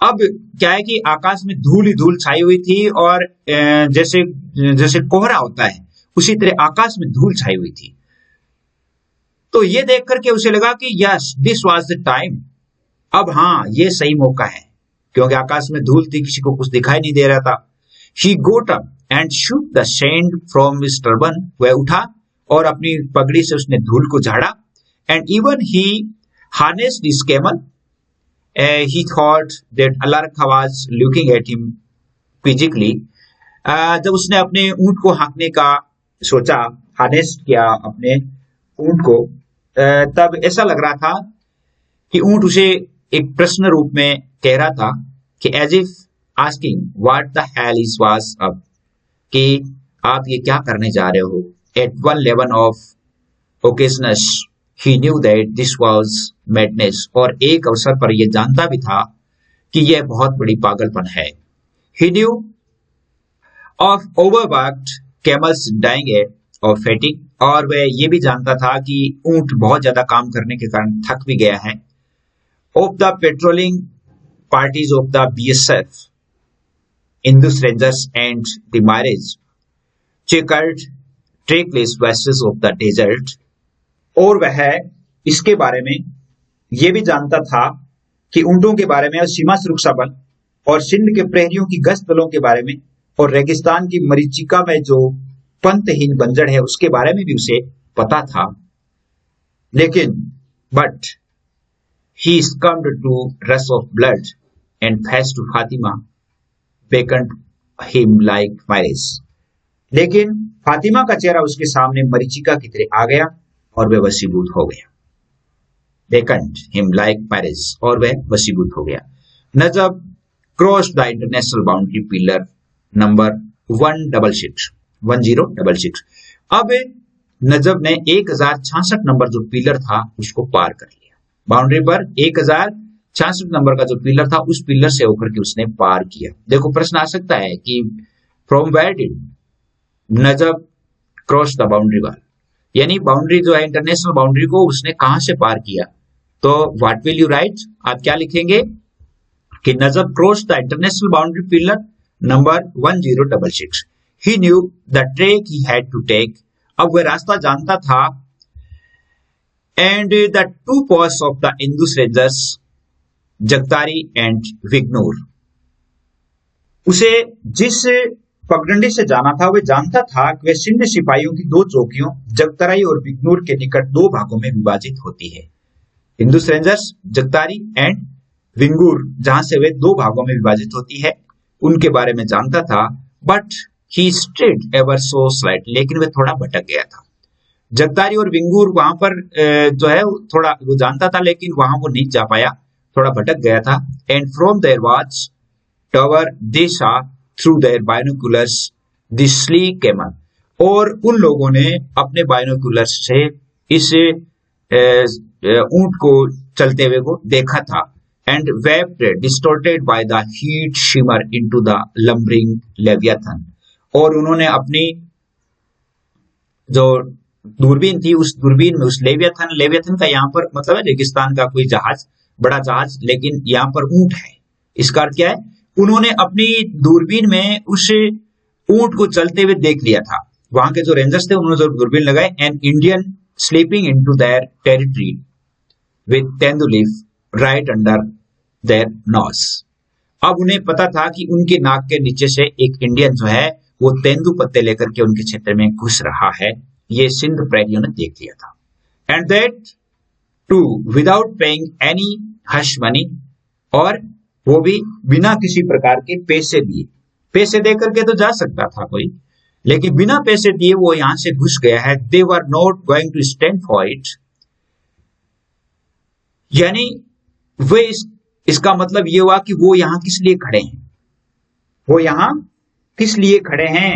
अब क्या है कि आकाश में धूल ही धूल छाई हुई थी, और जैसे जैसे कोहरा होता है उसी तरह आकाश में धूल छाई हुई थी। तो ये देख करके उसे लगा कि yes, this was the time. अब हाँ, ये सही मौका है, क्योंकि आकाश में धूल थी, किसी को कुछ दिखाई नहीं दे रहा था। He got up and shook the sand from his turban, वह उठा और अपनी पगड़ी से उसने धूल को झाड़ा। And even he harnessed his camel. He thought that Alarkha was looking at him quizzically. जब उसने अपने ऊंट को हाँकने का सोचा, हार्नेस किया अपने ऊंट को, तब ऐसा लग रहा था कि ऊंट उसे एक प्रश्न रूप में कह रहा था कि as if asking what the hell is was up, कि आप ये क्या करने जा रहे हो। At one eleven of occasions he knew that this was madness, और एक अवसर पर यह जानता भी था कि यह बहुत बड़ी पागलपन है। He knew of overworked camels dying of fatigue, और वह ये भी जानता था कि ऊंट बहुत ज्यादा काम करने के कारण थक भी गया है। Of the patrolling parties of the BSF, Indus Rangers and the marriage checkered trackless wastes of the desert, और वह इसके बारे में ये भी जानता था कि ऊंटों के बारे में, और सीमा सुरक्षा बल और सिंध के प्रहरियों की गश्त दलों के बारे में, और रेगिस्तान की मरीचिका में जो पंतहीन बंजर है उसके बारे में भी उसे पता था। लेकिन but he succumbed to rush of blood and face to Fatima beckoned him like Maris. लेकिन फातिमा का चेहरा उसके सामने मरीचिका की तरह आ गया और वह वशीभूत हो गया। Beckoned him like Maris, और वह वशीभूत हो गया। नजब crossed the international boundary pillar number 1066। अब नजब ने 1066 नंबर जो पिलर था उसको पार कर लिया। बाउंड्री पर 1066 नंबर का जो पिलर था उस पिलर से होकर के उसने पार किया। देखो प्रश्न आ सकता है कि from where did Najab cross the boundary wall, यानी बाउंड्री जो है इंटरनेशनल बाउंड्री को उसने कहां से पार किया। तो व्हाट विल यू राइट, आप क्या लिखेंगे कि Najab cross the international boundary pillar number 1066। He knew the track he had to take, अब वह रास्ता जानता था। And the two posts of the Indus Rangers, जगतारी and विग्नूर, उसे जिस पगडंडी से जाना था वह जानता था कि वह सिंध सिपाहियों की दो चौकियों जगतराई और विग्नूर के निकट दो भागों में विभाजित होती है। इंदुस रेंजर्स, जगतारी एंड विंगूर, जहां से वे दो भागों में विभाजित होती है, उनके बारे में जानता था। But he strayed ever so slight, लेकिन वह थोड़ा भटक गया था। जगतारी और विंगूर वहां पर जो है थोड़ा वो जानता था, लेकिन वहां वो नहीं जा पाया, थोड़ा भटक गया था। And from their watch tower they saw through their binoculars the sleek camel, और उन लोगों ने अपने बाइनोकुलर्स से इस ऊंट को चलते हुए को देखा था। And vaped distorted by the heat shimmer into the lumbering Leviathan, और उन्होंने अपनी जो दूरबीन थी उस दूरबीन में उस लेवियाथन का यहाँ पर मतलब है रेगिस्तान का कोई जहाज, बड़ा जहाज, लेकिन यहाँ पर ऊंट है। इसका अर्थ क्या है, उन्होंने अपनी दूरबीन में उस ऊंट को चलते हुए देख लिया था। वहां के जो रेंजर्स थे उन्होंने जो दूरबीन लगाए, an Indian sleeping into their territory with tendu leaf right under their nose. अब उन्हें पता था कि उनके नाक के नीचे से एक इंडियन जो है वो तेंदू पत्ते लेकर के उनके क्षेत्र में घुस रहा है। ये सिंध प्रहरियों ने देख लिया था, and that too without paying any hush money, और वो भी बिना किसी प्रकार के पैसे दिए। पैसे दे करके तो जा सकता था कोई, लेकिन बिना पैसे दिए वो यहां से घुस गया है। They were not going to stand for it, यानी वे इसका मतलब ये हुआ कि वो यहां किस लिए खड़े हैं, वो यहां किस लिए खड़े हैं।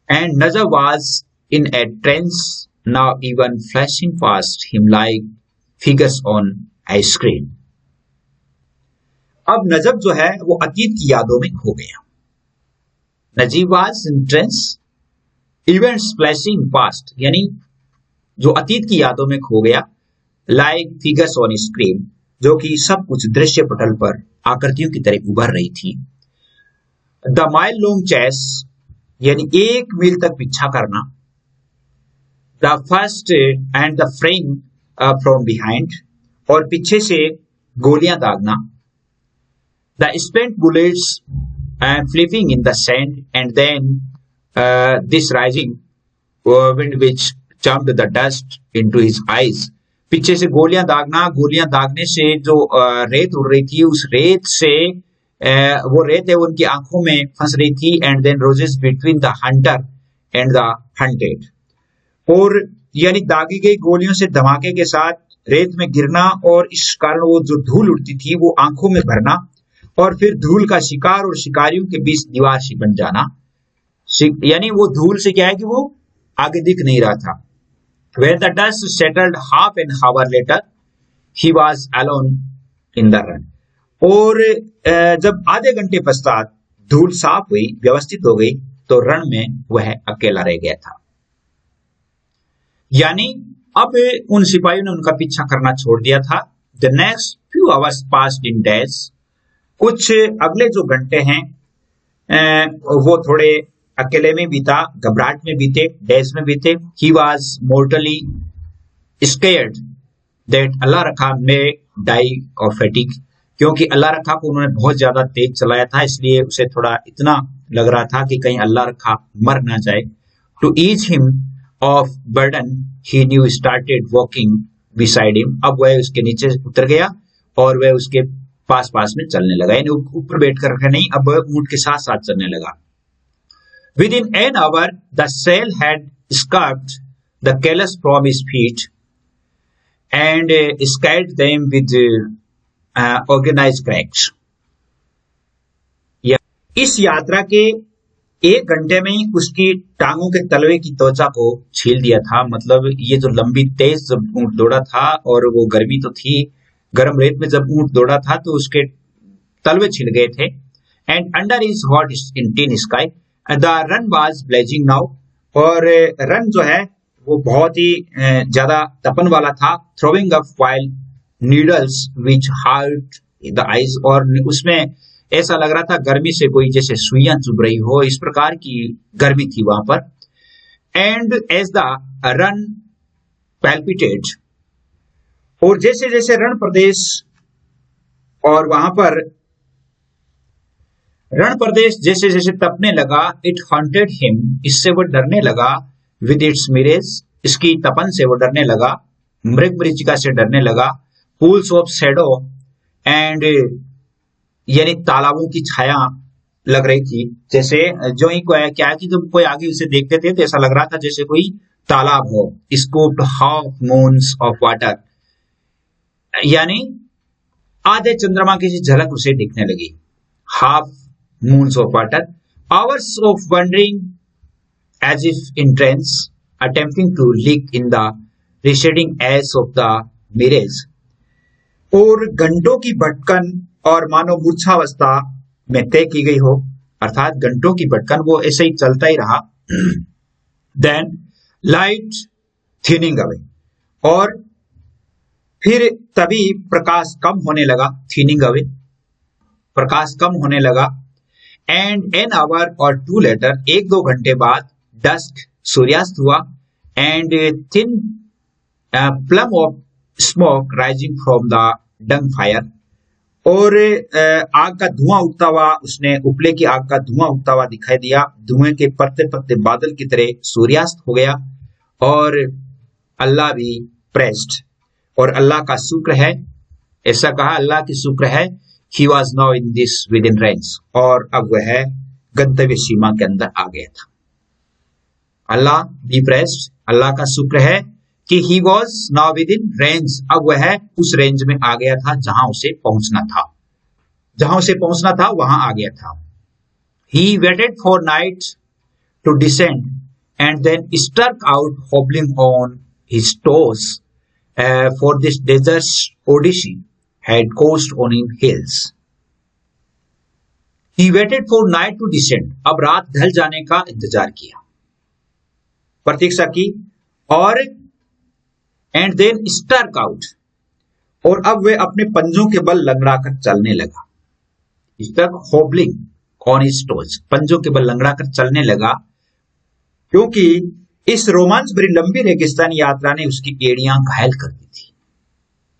And Nazar was in a trance now even flashing fast him like figures on a screen. अब नजब जो है वो अतीत की यादों में खो गया। Najib was in trance events flashing fast, यानी जो अतीत की यादों में खो गया, लाइक फिगर्स ऑन स्क्रीन, जो कि सब कुछ दृश्य पटल पर आकृतियों की तरह उभर रही थी। द माइल लॉन्ग चेस, यानी 1 मील तक पीछा करना। The first and the frame from behind, और पीछे से गोलियां दागना। The spent bullets flipping in the sand, and then this rising wind which chomped the dust into his eyes. पीछे से गोलियां दागना, गोलियां दागने से जो रेत उड़ रही थी, उस रेत से वो रेत है उनकी आंखों में फंस रही थी। And then roses between the hunter and the hunted, और यानी दागी गई गोलियों से धमाके के साथ रेत में गिरना, और इस कारण वो जो धूल उड़ती थी वो आंखों में भरना, और फिर धूल का शिकार और शिकारियों के बीच दीवार सी बन जाना। यानी वो धूल से क्या है कि वो आगे दिख नहीं रहा था। When the dust settled half an hour later, he was alone in the run. और जब आधे घंटे पश्चात धूल साफ हुई, व्यवस्थित हो गई, तो रण में वह अकेला रह गया था। यानी अब उन सिपाहियों ने उनका पीछा करना छोड़ दिया था। The next few hours passed in days. कुछ अगले जो घंटे हैं वो थोड़े अकेले में बीता, घबराहट में बीते, डेज में बीते। He was mortally scared that अल्लाह रखा may die of fatigue, क्योंकि अल्लाह रखा को उन्होंने बहुत ज्यादा तेज चलाया था, इसलिए उसे थोड़ा इतना लग रहा था कि कहीं अल्लाह रखा मर ना जाए। To ease him of burden, he knew started walking beside him. अब वह उसके नीचे उतर गया और वह उसके पास पास में चलने लगा, यानी ऊपर बैठ कर नहीं, अब ऊंट के साथ साथ चलने लगा। Within an hour, the sail had scraped the callus from his feet and scattered them with organized cracks. इस यात्रा के 1 घंटे में ही उसकी टांगों के तलवे की त्वचा को छील दिया था। मतलब ये जो लंबी तेज जब ऊंट दौड़ा था, और वो गर्मी तो थी, गर्म रेत में जब ऊंट दौड़ा था तो उसके तलवे छिल गए थे। And under his hot intense sky the run was blazing now, और रन जो है वो बहुत ही ज्यादा तपन वाला था। Throwing up while needles which hurt the eyes, और उसमें ऐसा लग रहा था गर्मी से कोई जैसे सुइयां चुभ रही हो, इस प्रकार की गर्मी थी वहां पर। एंड एज द रन पैल्पिटेड, और जैसे जैसे रण प्रदेश और वहां पर रण प्रदेश जैसे जैसे तपने लगा, इट हॉन्टेड हिम, इससे वो डरने लगा। विद इट्स मिरेज, इसकी तपन से वो डरने लगा, मृग मरीचिका से डरने लगा। पूल्स ऑफ शैडो एंड, यानी तालाबों की छाया लग रही थी, जैसे जो ही क्या है कि जब कोई आगे उसे देखते थे तो ऐसा लग रहा था जैसे कोई तालाब हो। Scooped half moons of water, यानी आधे चंद्रमा की झलक उसे दिखने लगी। Half moons of water, hours of wandering as if in trance, attempting to lick in the receding edge of the mirage, और घंटों की भटकन और मानो मूर्छावस्था में तय की गई हो, अर्थात घंटों की भटकन वो ऐसे ही चलता ही रहा। देन लाइट थिनिंग अवे, और फिर तभी प्रकाश कम होने लगा, थिनिंग अवे। प्रकाश कम होने लगा। एंड एन आवर और 2 लेटर, 1-2 घंटे बाद डस्क, सूर्यास्त हुआ। And thin plum of smoke rising from the Dang fire, और आग का धुआं उठता हुआ, उसने उपले की आग का धुआं उठता हुआ दिखाई दिया। धुएं के पत्ते पत्ते बादल की तरह सूर्यास्त हो गया। और अल्लाह भी प्रेस्ड, और अल्लाह का शुक्र है, ऐसा कहा अल्लाह की शुक्र है, he was now in this with in range, और अब वह गंतव्य सीमा के अंदर आ गया था। अल्लाह बी प्रेस्ड, अल्लाह का शुक्र है कि he was now with in range, अब वह उस रेंज में आ गया था जहां उसे पहुंचना था, वहां आ गया था। He waited for night to descend and then struck out hobbling on his toes, for this desert's odyssey had coast on in hills. He waited for night to descend, अब रात ढल जाने का इंतजार किया, प्रतीक्षा की, और and then struck out, और अब वे अपने पंजों के बल लंगड़ाकर चलने लगा। struck hobbling on his toes, पंजों के बल लंगड़ाकर चलने लगा, क्योंकि इस रोमांच भरी लंबी रेगिस्तानी यात्रा ने उसकी एड़ियां घायल कर दी थी।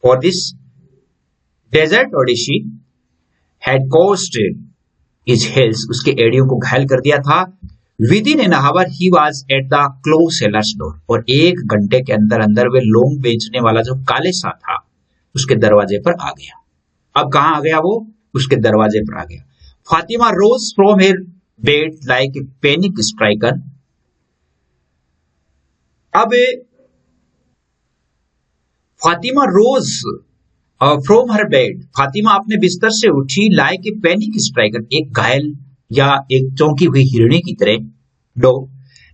For this desert odyssey had cost his heels, उसके एड़ियों को घायल कर दिया था। Within an hour he was at the close cellar's door, और 1 घंटे के अंदर अंदर वे लोंग बेचने वाला जो काले सा था उसके दरवाजे पर आ गया। अब कहां आ गया वो? उसके दरवाजे पर आ गया। Fatima rose from her bed like a panic stricken, अब Fatima rose from her bed, Fatima अपने बिस्तर से उठी, लाइक ए पैनिक स्ट्राइकर, एक घायल या एक चौंकी हुई हिरणी की तरह, doe,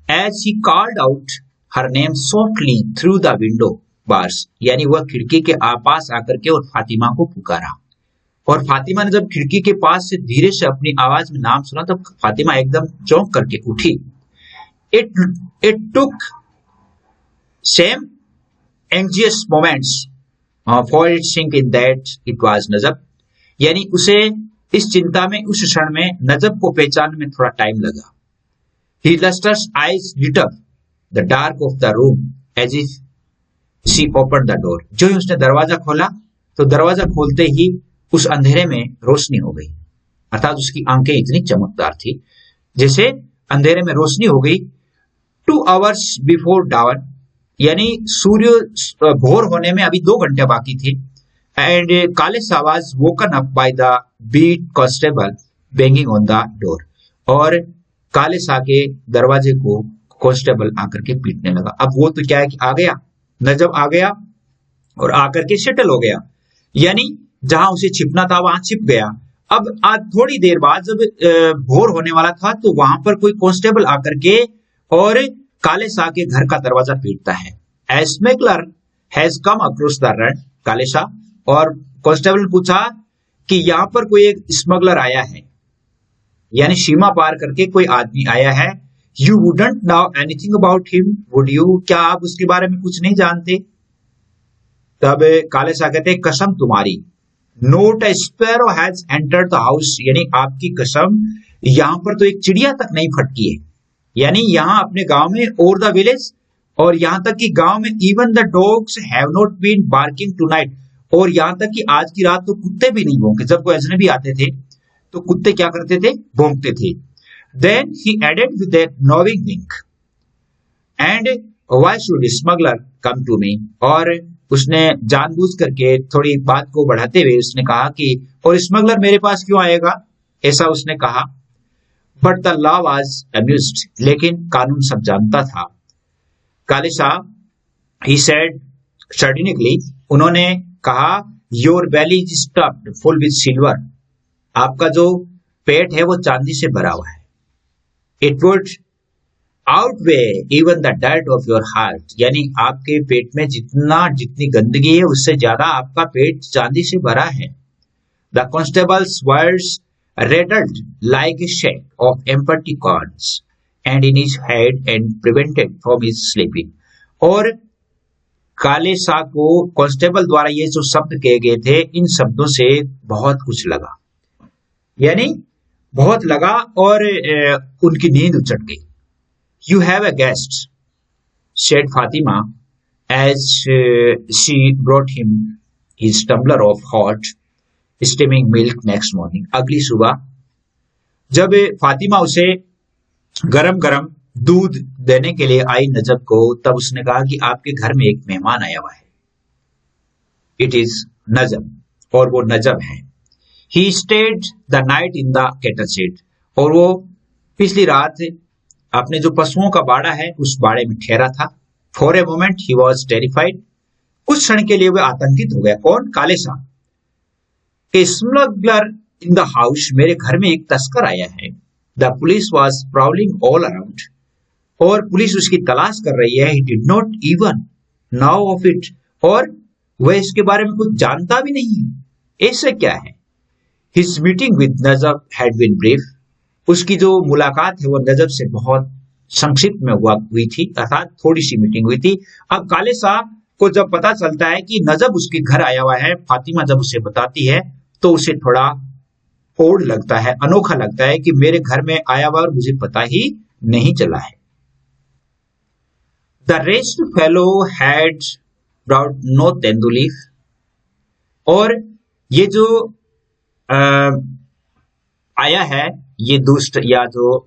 as he called out her name softly through the window bars, यानी वह खिड़की के पास आकर के और फातिमा को पुकारा। और फातिमा ने जब खिड़की के पास से धीरे से अपनी आवाज में नाम सुना, तब फातिमा एकदम चौंक करके उठी। It took same anxious moments for it sink in that it was नजब, यानी उसे इस चिंता में, उस क्षण में नजब को पहचानने में थोड़ा टाइम लगा। His lustrous eyes lit up the dark of the room as if she opened the door, जो ही उसने दरवाजा खोला तो दरवाजा खोलते ही उस अंधेरे में रोशनी हो गई, अर्थात उसकी आंखें इतनी चमकदार थी जैसे अंधेरे में रोशनी हो गई। 2 hours before dawn, यानी सूर्य भोर होने में अभी 2 घंटे बाकी थे। And Kale Sa was woken up by the beat constable banging on the door, और काले सा के दरवाजे को कांस्टेबल आकर के पीटने लगा। अब वो तो क्या है कि आ गया, नजब आ गया और आकर के सेटल हो गया, यानी जहां उसे छिपना था वहां छिप गया। अब आज थोड़ी देर बाद जब भोर होने वाला था तो वहां पर कोई कांस्टेबल आकर के और काले सा के घर का दरवाजा पीटता है। A smuggler has come across the road, Kale Sa, और कांस्टेबल ने पूछा कि यहाँ पर कोई एक स्मगलर आया है, यानी सीमा पार करके कोई आदमी आया है। You wouldn't know anything about him would you, क्या आप उसके बारे में कुछ नहीं जानते? तब काले सा कहते हैं, कसम तुम्हारी, note A sparrow has entered the house, यानी आपकी कसम, यहाँ पर तो एक चिड़िया तक नहीं फटकी है, यानी यहाँ अपने गांव में, और द विलेज, और यहाँ तक कि गांव में even the dogs have not been barking tonight, और यहाँ तक कि आज की रात तो कुत्ते भी नहीं भौंके। जब कोई अजनबी आते थे तो कुत्ते क्या करते थे? भौंकते थे। Then he added with a knowing wink, and why should smuggler come to me, और उसने जानबूझ करके थोड़ी बात को बढ़ाते हुए उसने कहा कि और स्मगलर मेरे पास क्यों आएगा, ऐसा उसने कहा। But the law was amused, लेकिन कानून सब जानता था। काले साहब, ही सेड सर्टेनिकली, उन्होंने कहा, your belly is stuffed full with silver, आपका जो पेट है वो चांदी से भरा हुआ है। It would outweigh even the dirt of your heart, यानी आपके पेट में जितनी गंदगी है उससे ज्यादा आपका पेट चांदी से भरा है। The constables words rattled like a shack of empty cords and in his head and prevented from his sleeping, और काले सा को कांस्टेबल द्वारा ये जो शब्द कहे गए थे, इन शब्दों से बहुत कुछ लगा, यानी बहुत लगा और उनकी नींद उचट गई। You have a guest, said Fatima as she brought him his tumbler of hot steaming milk next morning. अगली सुबह जब फातिमा उसे गरम गरम दूध देने के लिए आई नजब को, तब उसने कहा कि आपके घर में एक मेहमान आया हुआ है। इट इज नजब, और वो नजब है। He stayed the night in the cattle shed, और वो पिछली रात अपने जो पशुओं का बाड़ा है उस बाड़े में ठहरा था। For a moment he was terrified, कुछ क्षण के लिए वह आतंकित हो गया। कौन? Kale Sahab. A smuggler in the house, मेरे घर में एक तस्कर आया है। The police was prowling all around, और पुलिस उसकी तलाश कर रही है। He did not even know of it, और वह इसके बारे में कुछ जानता भी नहीं है। ऐसा क्या है? His meeting with Najab had been brief, उसकी जो मुलाकात है वो नजब से बहुत संक्षिप्त में हुई थी, अर्थात थोड़ी सी मीटिंग हुई थी। अब काले साहब को जब पता चलता है कि नजब उसके घर आया हुआ है, फातिमा जब उसे बताती है तो उसे थोड़ा ओड लगता है, अनोखा लगता है कि मेरे घर में आया हुआ और मुझे पता ही नहीं चला है। The rest fellow had brought no tendu leaf, और ये जो आया है, ये दुष्ट या जो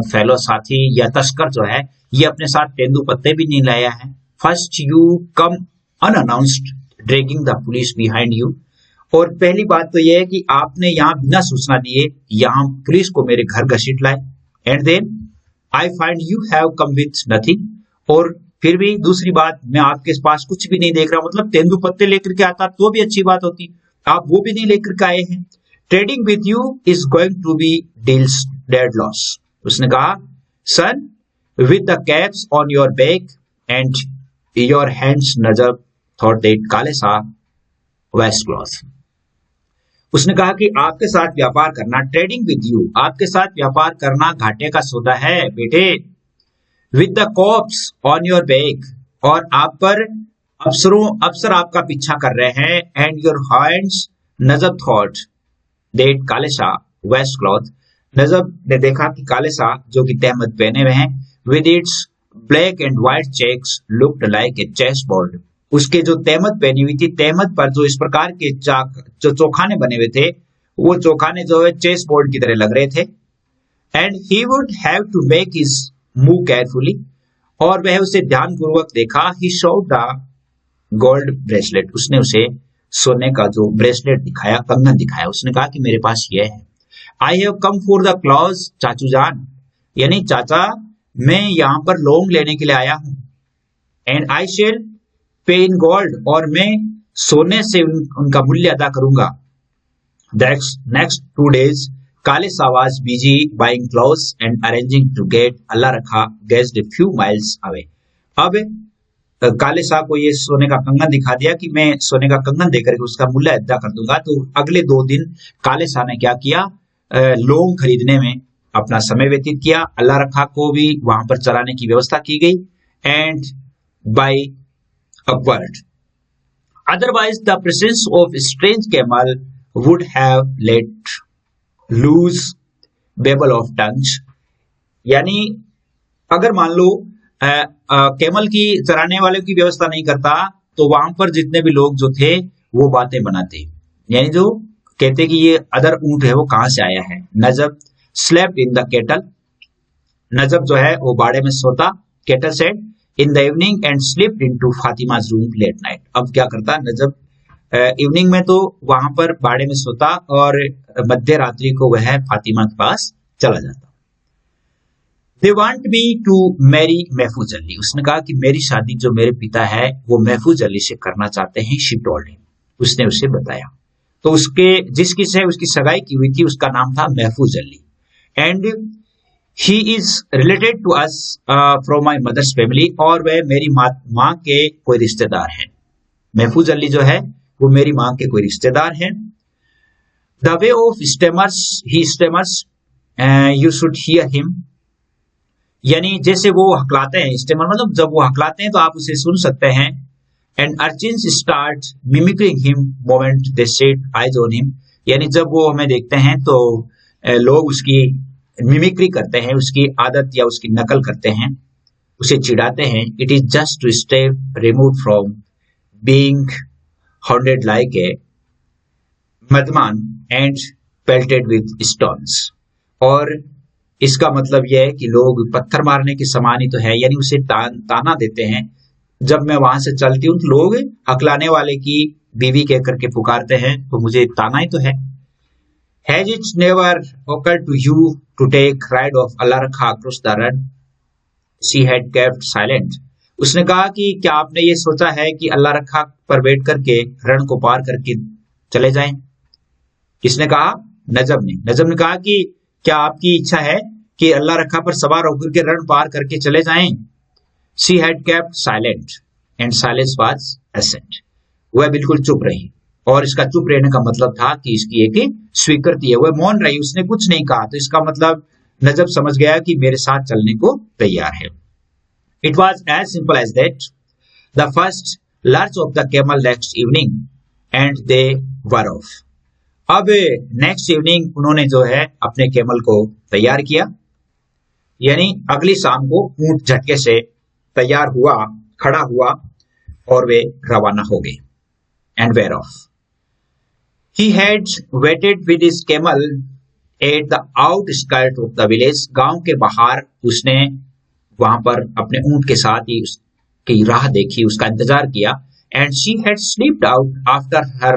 फेलो साथी या तस्कर जो है, ये अपने साथ तेंदु पत्ते भी नहीं लाया है। First you come unannounced dragging the police behind you, और पहली बात तो यह है कि आपने यहाँ बिना सूचना दिए यहाँ पुलिस को मेरे घर घसीट लाए। And then I find you have come with nothing, और फिर भी दूसरी बात, मैं आपके पास कुछ भी नहीं देख रहा। मतलब तेंदु पत्ते लेकर के आता तो भी अच्छी बात होती, आप वो भी नहीं लेकर के आए हैं। Trading with you is going to be deals dead loss, उसने कहा son with the caps on your back and your hands Najab thought that Kale Sa waste cloth. उसने कहा कि आपके साथ व्यापार करना, ट्रेडिंग विद यू, आपके साथ व्यापार करना घाटे का सौदा है बेटे। With the cops on your back, और आप पर अफसर आपका पीछा कर रहे हैं। And your hands Najab thought that Kale Shah waste cloth, नजब ने देखा कि काले शाह जो कि तहमद पहने हुए हैं, with its black and white checks looked like a chess board, उसके जो तहमद पहनी हुई थी, तहमद पर जो इस प्रकार के जो चौखाने बने हुए थे, वो चौखाने जो है चेस बोर्ड की तरह लग रहे थे। And he would have to make his move carefully, और वह उसे ध्यानपूर्वक देखा। He showed the gold bracelet, उसने उसे सोने का जो ब्रेसलेट दिखाया, कंगन दिखाया। उसने कहा कि मेरे पास यह है। I have come for the clause चाचू जान, यानी चाचा मैं यहां पर लोन लेने के लिए आया हूं। एंड आई शेल पे इन गोल्ड, और मैं सोने से उनका मूल्य अदा करूंगा। Next 2 days Kale Sa was busy buying clothes and arranging to get Allah Rakha guest a few miles away. अब काले साहब को ये सोने का कंगन दिखा दिया कि मैं सोने का कंगन देकर के उसका मूल्य अदा कर दूंगा। तो अगले 2 दिन काले साहब ने क्या किया, लोन खरीदने में अपना समय व्यतीत किया। अल्लाह रखा को भी वहां पर चलाने की व्यवस्था की गई। And by upward, otherwise the presence of strange camel would have let loose babble of tongues, यानी अगर मान लो कैमल की चराने वाले की व्यवस्था नहीं करता तो वहां पर जितने भी लोग जो थे वो बातें बनाते, यानी जो कहते कि ये अदर ऊंट है वो कहां से आया है। Najab slept in the cattle, Najab जो है वो बाड़े में सोता। Cattle shed in the evening and slipped into Fatima's room late night. अब क्या करता नजब, इवनिंग में तो वहां पर बाड़े में सोता और मध्य रात्रि को वह फातिमा के पास चला जाता। They want me to marry Mahfooz Ali, उसने कहा कि मेरी शादी जो मेरे पिता है वो महफूज अली से करना चाहते हैं। शी टोल्ड हिम, उसने उसे बताया। तो उसके जिसकी से उसकी सगाई की हुई थी उसका नाम था Mahfooz Ali. And he is related to us from my mother's family, और वह मेरी माँ के कोई रिश्तेदार हैं। महफूज अली जो है वो मेरी माँ के कोई रिश्तेदार हैं। The way of stammers, he stammers, you should hear him, यानी जैसे वो हकलाते हैं, स्टेमर मतलब जब वो हकलाते हैं तो आप उसे सुन सकते हैं। And urchins start mimicking him moment they set eyes on him, यानी जब वो हमें देखते हैं तो लोग उसकी मिमिक्री करते हैं, उसकी आदत या उसकी नकल करते हैं, उसे चिढ़ाते हैं। It is just to stay remove from being hounded like a madman and pelted with stones. और इसका मतलब यह है कि लोग पत्थर मारने के समान ही तो है, यानी उसे ताना देते हैं। जब मैं वहां से चलती हूँ तो लोग हकलाने वाले की बीवी कह करके पुकारते हैं, तो मुझे ताना ही तो है। Has it never occurred to you to take ride of Allah Rakha across the run? She had kept silent. उसने कहा कि क्या आपने ये सोचा है कि अल्लाह रखा पर बैठ करके रण को पार करके चले जाएं? किसने कहा? नजब ने। नजब ने कहा कि क्या आपकी इच्छा है कि अल्लाह रखा पर सवार होकर के रण पार करके चले जाएं? She had kept silent and silence was assent. वह बिल्कुल चुप रही, और इसका चुप रहने का मतलब था कि इसकी एक स्वीकृति है। वह मौन रही, उसने कुछ नहीं कहा, तो इसका मतलब नजब समझ गया कि मेरे साथ चलने को तैयार है। It was as simple as that. The first lurch of the camel next evening and they were off. अब नेक्स्ट इवनिंग उन्होंने जो है अपने कैमल को तैयार किया, यानी अगली शाम को ऊंट झटके से तैयार हुआ, खड़ा हुआ, और वे रवाना हो गए। And were off. He had waited with his camel at the outskirts of the village. गांव के बाहर उसने वहां पर अपने ऊंट के साथ ही उसकी राह देखी, उसका इंतजार किया। And she had slipped out after her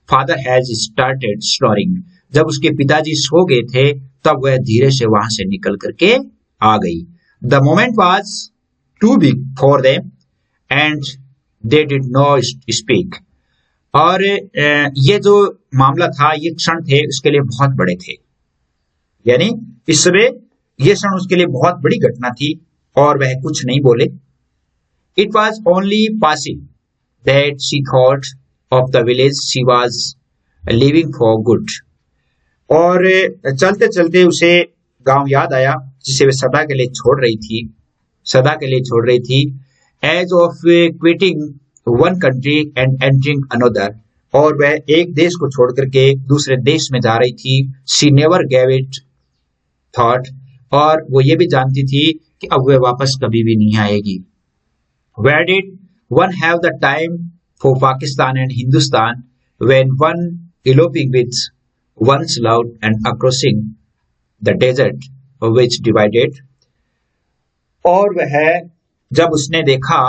father has started snoring. जब उसके पिताजी सो गए थे तब वह धीरे से वहां से निकल करके आ गई। The moment was too big for them and they did not speak. और ये जो मामला था, ये क्षण थे उसके लिए बहुत बड़े थे, यानी इस समय ये क्षण उसके लिए बहुत बड़ी घटना थी और वह कुछ नहीं बोले। It was only passing that she thought of the village she was living for good. और चलते चलते उसे गांव याद आया जिसे वह सदा के लिए छोड़ रही थी, सदा के लिए छोड़ रही थी। As of quitting one country and entering another. और वह एक देश को छोड़ करके दूसरे देश में जा रही थी। She never gave it thought. और वो ये भी जानती थी कि अब वह वापस कभी भी नहीं आएगी। Where did one have the time for Pakistan and Hindustan when one eloping with one's love and acrossing the desert which divided। और वह जब उसने देखा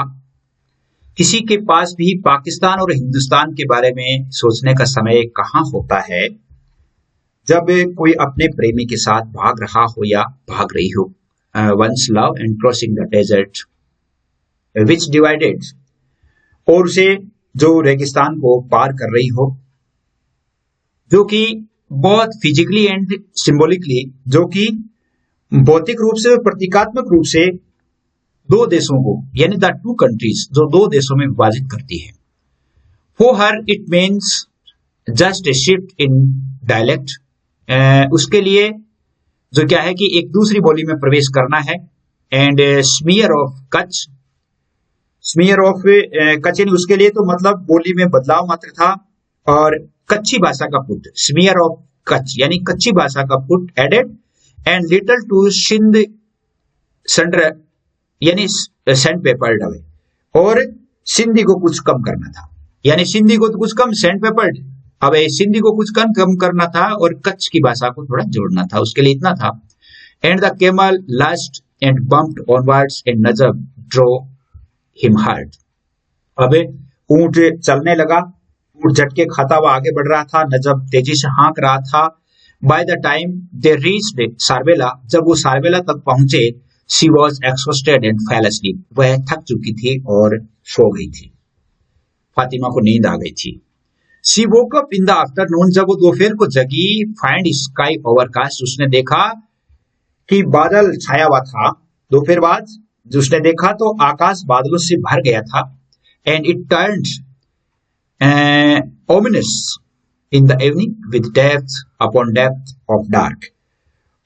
किसी के पास भी पाकिस्तान और हिंदुस्तान के बारे में सोचने का समय कहाँ होता है, जब कोई अपने प्रेमी के साथ भाग रहा हो या भाग रही हो। One's love and crossing the desert which divided. और उसे जो रेगिस्तान को पार कर रही हो, जो कि बहुत फिजिकली एंड सिंबॉलिकली, जो कि भौतिक रूप से और प्रतीकात्मक रूप से दो देशों को, यानी द टू कंट्रीज, जो दो देशों में विभाजित करती है। For her it means just a shift in dialect. उसके लिए जो क्या है कि एक दूसरी बोली में प्रवेश करना है। And smear of Kutch, smear of Kutch, यानी उसके लिए तो मतलब बोली में बदलाव मात्र था। और कच्ची भाषा का पुट, स्मीयर ऑफ कच्छ, यानी कच्ची भाषा का पुट added. And little to Sindh संड्र, यानी सेंड पेपर्ड अवे। और सिंधी को कुछ कम करना था, यानी सिंधी को तो कुछ कम, सेंड पेपर्ड, अब सिंधी को कुछ कम करना था और कच्छ की भाषा को थोड़ा जोड़ना था, उसके लिए इतना था। And the camel lust and bumped onwards and Najab drove him hard. अब ऊंट चलने लगा, ऊंट झटके खाता हुआ आगे बढ़ रहा था, नजब तेजी से हाँक रहा था। By the time they reached Sarbela, जब वो सारबेला तक पहुंचे, she was exhausted and fell asleep, वह थक चुकी थी और सो गई थी। फातिमा को नींद आ गई थी। She woke up in the afternoon, जब वो दोपहर को जगी, फाइंड स्काई ओवरकास्ट, उसने देखा कि बादल छाया हुआ था। दोपहर बाद जो उसने देखा तो आकाश बादलों से भर गया था। And it turned ominous in the evening with depth upon depth of dark।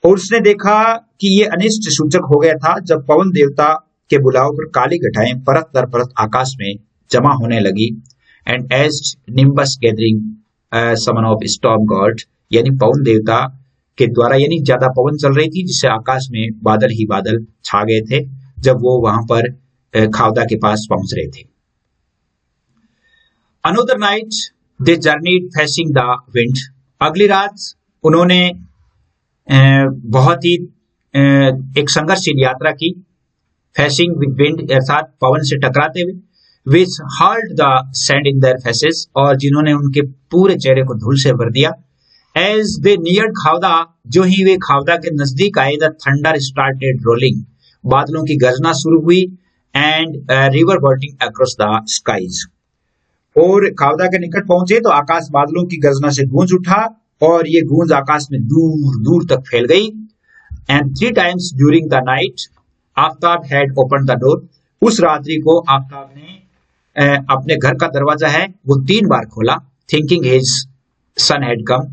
और उसने देखा कि ये अनिष्ट सूचक हो गया था जब पवन देवता के बुलाव पर काली घटाएं परत दर परत आकाश में जमा होने लगी। And as nimbus gathering summon of storm god, यानी पवन देवता के द्वारा, यानी ज्यादा पवन चल रही थी जिससे आकाश में बादल ही बादल छा गए थे जब वो वहां पर खावदा के पास पहुंच रहे थे। Another night they journeyed facing the wind, अगली रात उन्होंने बहुत ही एक संघर्षशील यात्रा की, फेसिंग विद विंड अर्थात पवन से टकराते हुए, which hurled the sand in their faces, और जिन्होंने उनके पूरे चेहरे को धूल से भर दिया। एज दे नियर्ड खावदा, जो ही वे खावदा के नजदीक आए, द थंडर स्टार्टेड रोलिंग, बादलों की गर्जना शुरू हुई, and river bursting across the skies, और खावदा के निकट पहुंचे तो आकाश बादलों की गर्जना से गूंज उठा और ये गूंज आकाश में दूर दूर तक फैल गई। And 3 times during the night Aftab had open the door, उस रात्रि को आफ्ताब ने अपने घर का दरवाजा है वो 3 बार खोला। Thinking his son had come,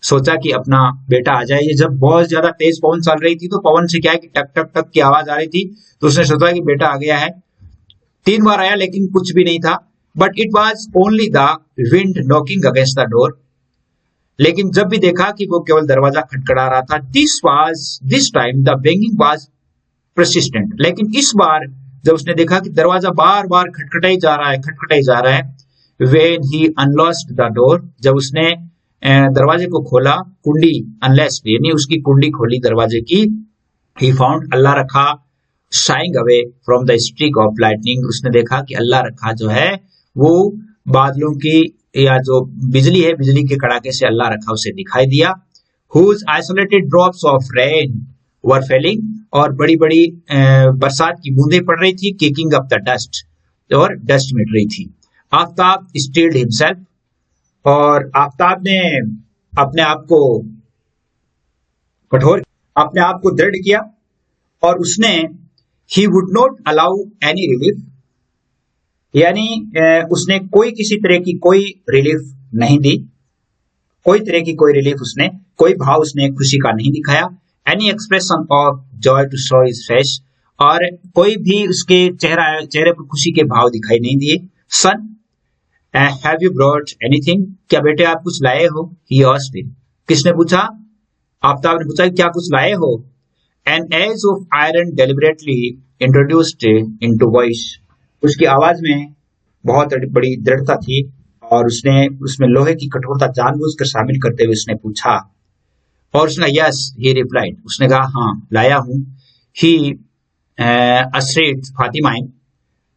सोचा कि अपना बेटा आ जाए। ये जब बहुत ज्यादा तेज पवन चल रही थी तो पवन से क्या है कि टक टक टक की आवाज आ रही थी, तो उसने सोचा कि बेटा आ गया है। 3 बार आया लेकिन कुछ भी नहीं था, but it was only the wind knocking against the door, लेकिन जब भी देखा कि वो केवल दरवाजा खटखड़ा रहा था। This time the banging was persistent, लेकिन इस बार जब उसने देखा कि दरवाजा बार बार खटखटाई जा रहा है, व्हेन ही अनलॉस्ड द डोर, जब उसने दरवाजे को खोला, कुंडी अनलेस्ड यानी उसकी कुंडी खोली दरवाजे की, ही फाउंड, अल्लाह रखा, sharing away from the streak of lightning, उसने देखा कि अल्लाह रखा जो है वो बादलों की या जो बिजली है, बिजली के कड़ाके से अल्लाह रखा उसे दिखाई दिया। Huge isolated drops of rain were falling, और बड़ी बड़ी बरसात की बूंदें पड़ रही थी, किकिंग अप द डस्ट, और डस्ट मिट रही थी। आफ्ताब स्टील्ड हिमसेल्फ, और आफ्ताब ने अपने आप को दृढ़ किया, और उसने he would not allow any relief, यानी उसने कोई किसी तरह की कोई रिलीफ नहीं दी, उसने कोई भाव उसने खुशी का नहीं दिखाया। Any expression of joy to show his face, और कोई भी उसके चेहरे पर खुशी के भाव दिखाई नहीं दिए। सन हैव यू ब्रॉट एनीथिंग, क्या बेटे आप कुछ लाए हो? ही आस्क्ड हिम, किसने पूछा? आफ्ताब ने पूछा क्या कुछ लाए हो? An edge of iron deliberately introduced into voice, उसकी आवाज में बहुत बड़ी दृढ़ता थी और उसमें लोहे की कठोरता जानबूझकर शामिल करते हुए उसने पूछा, और उसने यस ही रिप्लाइड, उसने कहा हाँ लाया हूं। ही अस्रेड फातिमा,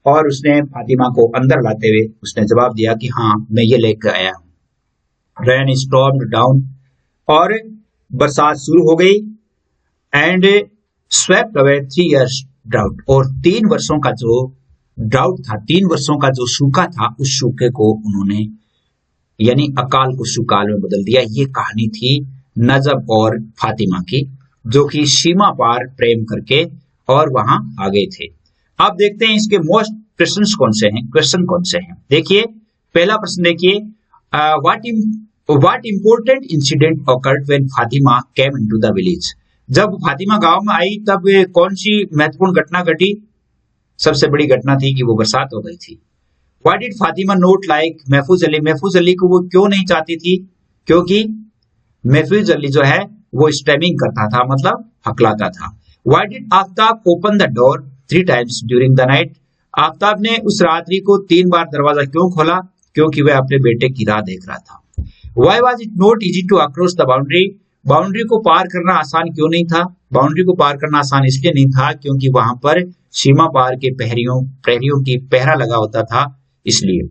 और उसने फातिमा को अंदर लाते हुए उसने जवाब दिया कि हाँ मैं ये लेकर आया हूं। रेन स्टॉर्म्ड डाउन, और बरसात शुरू हो गई। And swept away 3 years drought, और 3 वर्षों का जो ड्राउट था, 3 वर्षों का जो सूखा था, उस सूखे को उन्होंने यानी अकाल को सुकाल में बदल दिया। ये कहानी थी नजब और फातिमा की, जो कि सीमा पार प्रेम करके और वहां आ गए थे। अब देखते हैं इसके मोस्ट क्वेश्चन कौन से हैं। देखिए पहला प्रश्न देखिए, what important incident awkward when Fatima came into the village, जब फातिमा गांव में आई तब कौन सी महत्वपूर्ण घटना घटी? सबसे बड़ी घटना थी कि वो बरसात हो गई थी। Why did Fatima note like महफूज अली, महफूज अली को वो क्यों नहीं चाहती थी? क्योंकि महफूज अली जो है वो स्टैमिंग करता था, मतलब हकलाता था। Why did Aftab open the door 3 times during the night, Aftab ने उस रात्रि को 3 बार दरवाजा क्यों खोला? क्योंकि वह अपने बेटे की राह देख रहा था। Why was it not easy to across the boundary, boundary को पार करना आसान क्यों नहीं था? बाउंड्री को पार करना आसान इसलिए नहीं था क्योंकि वहां पर सीमा पार के प्रहरियों की पहरा लगा होता था, इसलिए।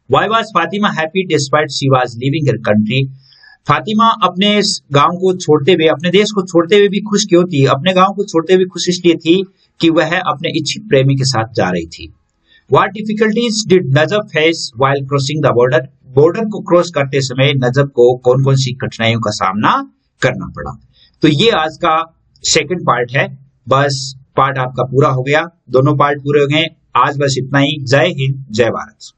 Why was Fatima happy despite she was living her country, Fatima अपने गांव को छोड़ते हुए, अपने देश को छोड़ते हुए भी खुश क्यों थी? अपने गांव को छोड़ते हुए खुश इसलिए थी कि वह अपने इच्छित प्रेमी के साथ जा रही थी। What difficulties did Najab face while crossing the border, border को क्रॉस करते समय नजब को कौन कौन सी कठिनाइयों का सामना करना पड़ा? तो ये आज का सेकंड पार्ट है। बस पार्ट आपका पूरा हो गया, दोनों पार्ट पूरे हो गए। आज बस इतना ही। जय हिंद, जय भारत।